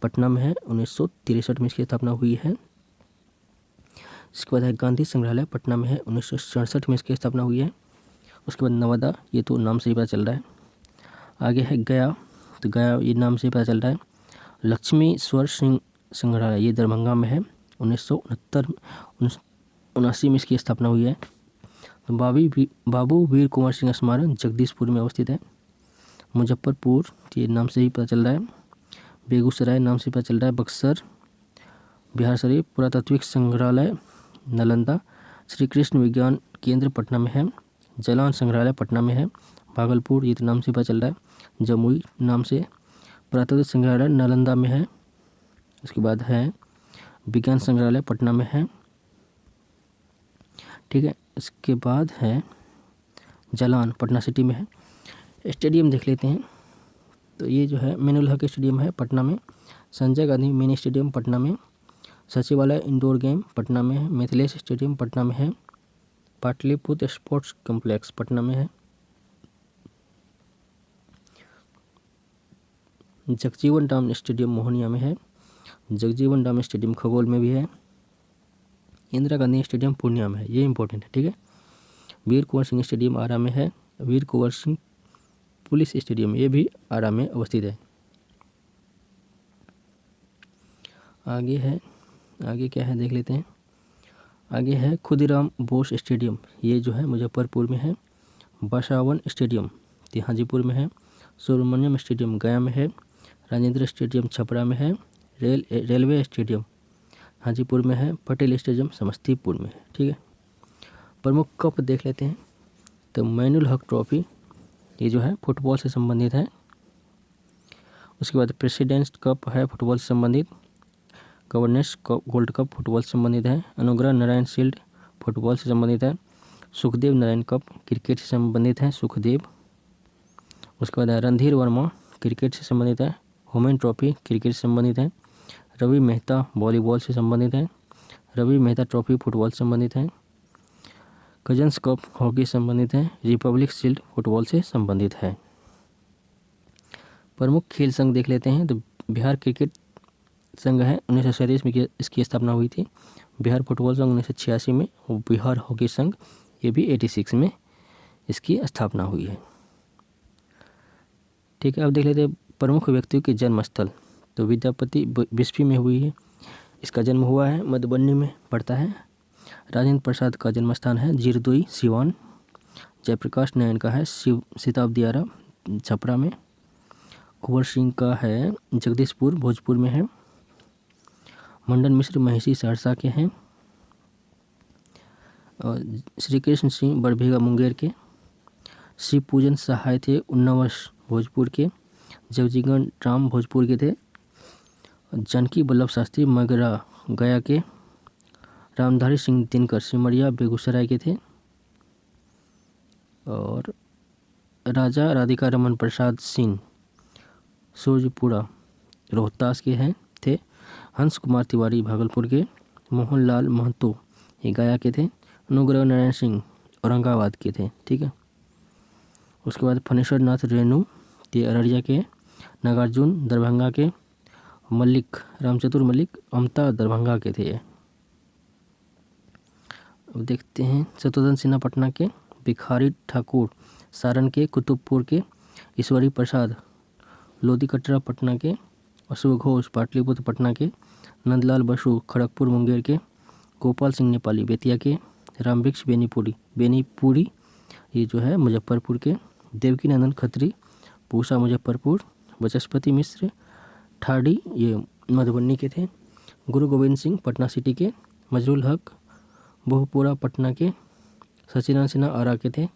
पटना में है 1963 में इसकी स्थापना हुई है। इसके बाद है गांधी संग्रहालय पटना में है 1967 में इसकी स्थापना हुई है। उसके बाद नवादा, ये तो नाम से ही पता चल रहा है। आगे है गया, तो गया ये नाम से ही पता चल रहा है। लक्ष्मी स्वर सिंह संग्रहालय ये दरभंगा में है 1979 में इसकी स्थापना हुई है। तो बाबू वीर कुंवर सिंह स्मारक जगदीशपुर में अवस्थित है। मुजफ्फरपुर ये नाम से ही पता चल रहा है। बेगूसराय नाम से पता चल रहा है। बक्सर बिहार शरीफ। पुरातात्विक संग्रहालय नालंदा। श्री कृष्ण विज्ञान केंद्र पटना में है। जालान संग्रहालय पटना में है। भागलपुर ये तो नाम से पता चल रहा है। जमुई नाम से। पुरातात्विक संग्रहालय नालंदा में है। उसके बाद है विज्ञान संग्रहालय पटना में है, ठीक है। इसके बाद है जालान पटना सिटी में है। स्टेडियम देख लेते हैं। तो ये जो है मैनुअल हक स्टेडियम है पटना में। संजय गांधी मिनी स्टेडियम पटना में। सचिवालय इंडोर गेम पटना में है। मिथिलेश स्टेडियम पटना में है। पाटलिपुत्र स्पोर्ट्स कॉम्प्लेक्स पटना में है। जगजीवन राम स्टेडियम मोहनिया में है। जगजीवन राम स्टेडियम खगोल में भी है। इंदिरा गांधी स्टेडियम पूर्णिया में है, ये इंपॉर्टेंट है, ठीक है। वीर कुंवर सिंह स्टेडियम आरा में है। वीर कुंवर सिंह पुलिस स्टेडियम ये भी आरा में अवस्थित है। आगे क्या है देख लेते हैं। आगे है खुदीराम बोस स्टेडियम, ये जो है मुजफ्फरपुर में है। बसावन स्टेडियम हाजीपुर में है। सुब्रमण्यम स्टेडियम गया में है। राजेंद्र स्टेडियम छपरा में है। रेलवे स्टेडियम हाजीपुर में है। पटेल स्टेडियम समस्तीपुर में है, ठीक है। प्रमुख कप देख लेते हैं। तो मैनुअल हक ट्रॉफी ये जो है फुटबॉल से संबंधित है। उसके बाद प्रेसिडेंट्स कप है फुटबॉल से संबंधित। गवर्नेंस गोल्ड कप फुटबॉल से संबंधित है। अनुग्रह नारायण शील्ड फुटबॉल से संबंधित है। सुखदेव नारायण कप क्रिकेट से संबंधित है, सुखदेव। उसके बाद रणधीर वर्मा क्रिकेट से संबंधित है। होमेन ट्रॉफी क्रिकेट से संबंधित है। रवि मेहता वॉलीबॉल से संबंधित है। रवि मेहता ट्रॉफी फुटबॉल से संबंधित है। कजन्स कप हॉकी से संबंधित है। रिपब्लिक शील्ड फुटबॉल से संबंधित है। प्रमुख खेल संघ देख लेते हैं। तो बिहार क्रिकेट संघ है 1937 में इसकी स्थापना हुई थी। बिहार फुटबॉल संघ 1986 में। और बिहार हॉकी संघ ये भी 86 में इसकी स्थापना हुई है, ठीक है। अब देख लेते हैं प्रमुख व्यक्तियों के जन्म स्थल। तो विद्यापति बिस्फी में हुई है, इसका जन्म हुआ है, मधुबनी में पड़ता है। राजेंद्र प्रसाद का जन्म स्थान है जीरदोई सिवान। जयप्रकाश नारायण का है सीताबदियारा छपरा में। कुंवर सिंह का है जगदीशपुर भोजपुर में है। मंडन मिश्र महिषी सहरसा के हैं। और श्री कृष्ण सिंह बड़भेगा मुंगेर के। शिव पूजन सहाय थे उन्नावश भोजपुर के। जगजीवन राम भोजपुर के थे। जानकी वल्लभ शास्त्री मगरा गया के। रामधारी सिंह दिनकर सिमरिया बेगूसराय के थे। और राजा राधिका रमन प्रसाद सिंह सूरजपुरा रोहतास के हैं थे। हंस कुमार तिवारी भागलपुर के। मोहनलाल महतो ये गया के थे। अनुग्रह नारायण सिंह औरंगाबाद के थे। ठीक है। उसके बाद फणेश्वर नाथ रेणु ते अररिया के। नागार्जुन दरभंगा के। मल्लिक रामचतुर मल्लिक अमता दरभंगा के थे। अब देखते हैं शत्रुघ्न सिन्हा पटना के। भिखारी ठाकुर सारण के। कुतुबपुर के। ईश्वरी प्रसाद लोधी कटरा पटना के। अशोक घोष पाटलिपुत्र पटना के। नंदलाल बसु खड़गपुर मुंगेर के। गोपाल सिंह नेपाली बेतिया के। रामभिक्ष बेनीपुरी ये जो है मुजफ्फरपुर के। देवकी नंदन खत्री पूसा मुजफ्फरपुर। बचस्पति मिश्र ठाडी ये मधुबनी के थे। गुरु गोविंद सिंह पटना सिटी के। मजरुल हक बहुपुरा पटना के। सचिदानंद सिन्हा आरा के थे।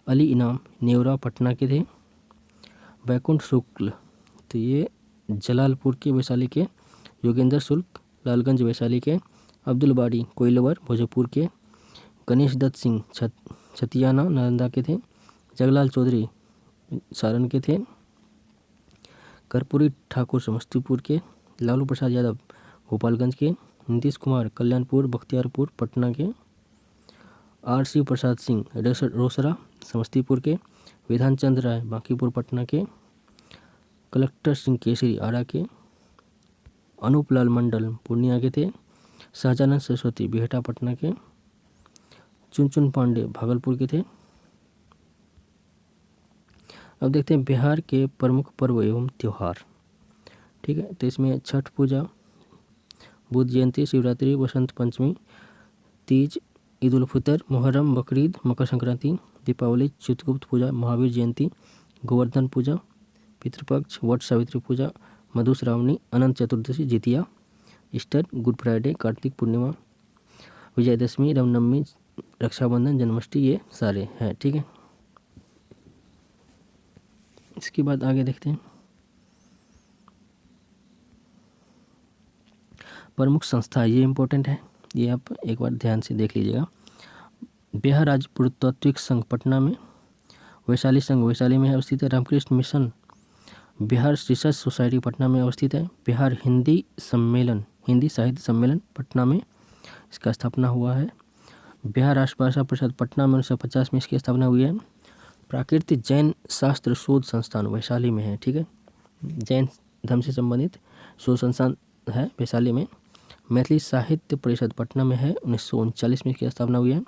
अली इनाम नेवरा पटना के थे। बैकुंठ शुक्ल तो ये जलालपुर के वैशाली के। योगेंद्र शुक्ल लालगंज वैशाली के। अब्दुल बारी कोइलवर भोजपुर के। गणेश दत्त सिंह छतियाना नालंदा के थे। जगलाल चौधरी सारण के थे। कर्पूरी ठाकुर समस्तीपुर के। लालू प्रसाद यादव गोपालगंज के। नीतीश कुमार कल्याणपुर बख्तियारपुर पटना के। आर.सी. प्रसाद सिंह रोसड़ा समस्तीपुर के। विधान चंद्र राय बांकीपुर पटना के। कलेक्टर सिंह केसरी आरा के। अनूप लाल मंडल पूर्णिया के थे। शाहजानंद सरस्वती बिहटा पटना के। चुनचुन पांडे भागलपुर के थे। अब देखते हैं बिहार के प्रमुख पर्व एवं त्योहार। ठीक है। तो इसमें Chhath Puja, Buddha Jayanti, Shivratri, Basant Panchami, Teej, Eid ul Fitr, Muharram, Bakrid, Makar Sankranti, Deepawali, Chitragupta Puja, Mahavir Jayanti, Govardhan Puja, Pitrupaksha, Vat Savitri Puja, Madhushravani, Anant Chaturdashi, Jitiya, Easter, Good Friday, Kartik Purnima, Vijayadashami, Ramnavami, Rakshabandhan, Janmashtami ये सारे हैं। ठीक है। इसके बाद आगे देखते हैं प्रमुख संस्था। ये इम्पोर्टेंट है, ये आप एक बार ध्यान से देख लीजिएगा। बिहार राज्य पुरातात्विक संघ पटना में। वैशाली संघ वैशाली में अवस्थित है। Ramakrishna mission Bihar research society Patna में अवस्थित है। बिहार हिंदी साहित्य सम्मेलन पटना में इसका स्थापना हुआ है। बिहार राष्ट्रभाषा परिषद पटना में 1950 में इसकी स्थापना हुई है। प्राकृतिक जैन शास्त्र शोध संस्थान वैशाली में है। ठीक है। जैन धर्म से संबंधित शोध संस्थान है वैशाली में। मैथिली साहित्य परिषद पटना में है, 1939 में इसकी स्थापना हुई है।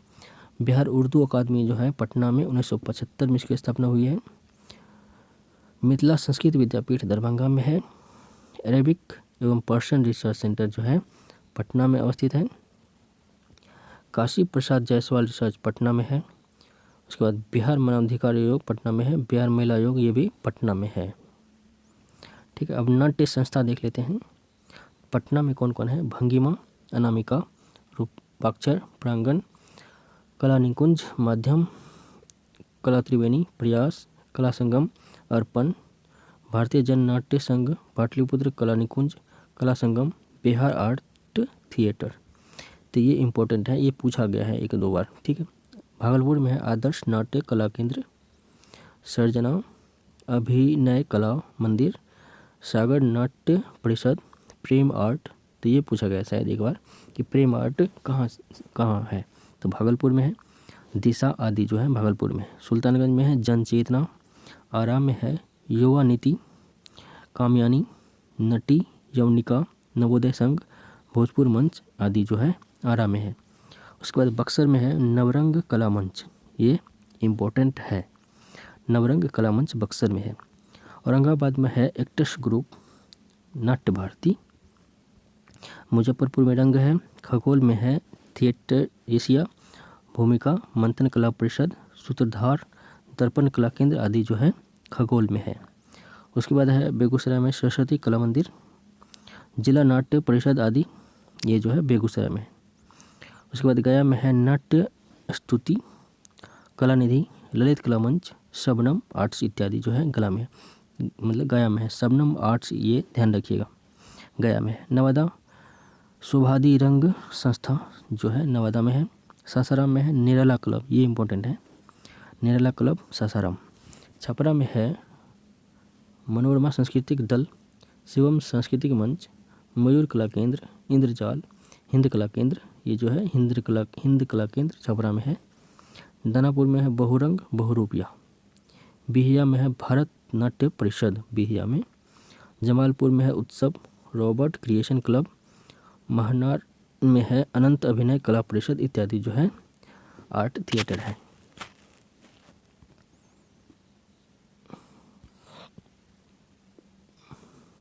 बिहार उर्दू अकादमी जो है पटना में 1975 में इसकी स्थापना हुई है। मिथिला संस्कृत विद्यापीठ दरभंगा में है। अरेबिक एवं पर्शियन रिसर्च सेंटर जो है पटना में अवस्थित है। काशी प्रसाद जायसवाल रिसर्च पटना में है। उसके बाद बिहार मानवाधिकार आयोग पटना में है। बिहार महिला आयोग ये भी पटना में है। ठीक है। अब नाट्य संस्था देख लेते हैं पटना में कौन कौन है। भंगिमा, अनामिका, रूपाक्षर, प्रांगण, कला निकुंज, माध्यम, कला त्रिवेणी, प्रयास, कला संगम, अर्पण, भारतीय जन नाट्य संघ पाटलिपुत्र, कला निकुंज, कला संगम, बिहार आर्ट थिएटर। तो ये इम्पोर्टेंट है, ये पूछा गया है 1-2 बार। ठीक है। भागलपुर में है आदर्श नाट्य कला केंद्र, सर्जना अभिनय कला मंदिर, सागर नाट्य परिषद, प्रेम आर्ट। तो ये पूछा गया शायद एक बार कि प्रेम आर्ट कहाँ है, तो भागलपुर में है। दिशा आदि जो है भागलपुर में। सुल्तानगंज में है जन चेतना, आरा में है युवा नीति, कामयानी, नटी, यवनिका, नवोदय संघ, भोजपुर मंच आदि जो है आरा में है। उसके बाद बक्सर में है नवरंग कला मंच, ये इम्पोर्टेंट है। नवरंग कला मंच बक्सर में है। औरंगाबाद में है एक्टर्स ग्रुप, नाट्य भारती। मुजफ्फरपुर में रंग है। खगोल में है थिएटर एशिया, भूमिका मंथन कला परिषद, सूत्रधार दर्पण कला केंद्र आदि जो है खगोल में है। उसके बाद है बेगूसराय में सरस्वती कला मंदिर, जिला नाट्य परिषद आदि, ये जो है बेगूसराय में है। उसके बाद गया में है नाट्य स्तुति, कला निधि, ललित कला मंच, शबनम आर्ट्स इत्यादि जो है गया में है, मतलब गया में है। शबनम आर्ट्स ये ध्यान रखिएगा, गया में है। नवादा शोभादि रंग संस्था जो है नवादा में है। सासाराम में है निराला क्लब, ये इंपॉर्टेंट है, निराला क्लब सासाराम। छपरा में है मनोरमा सांस्कृतिक दल, शिवम सांस्कृतिक मंच, मयूर कला केंद्र, इंद्रजाल, हिंद कला केंद्र, ये जो है हिंद कला केंद्र छपरा में है। दानापुर में है बहुरंग बहुरूपिया। बिहिया में है भारत नाट्य परिषद बिहिया में। जमालपुर में है उत्सव रॉबर्ट क्रिएशन क्लब। महनार में है अनंत अभिनय कला परिषद इत्यादि जो है आर्ट थिएटर है।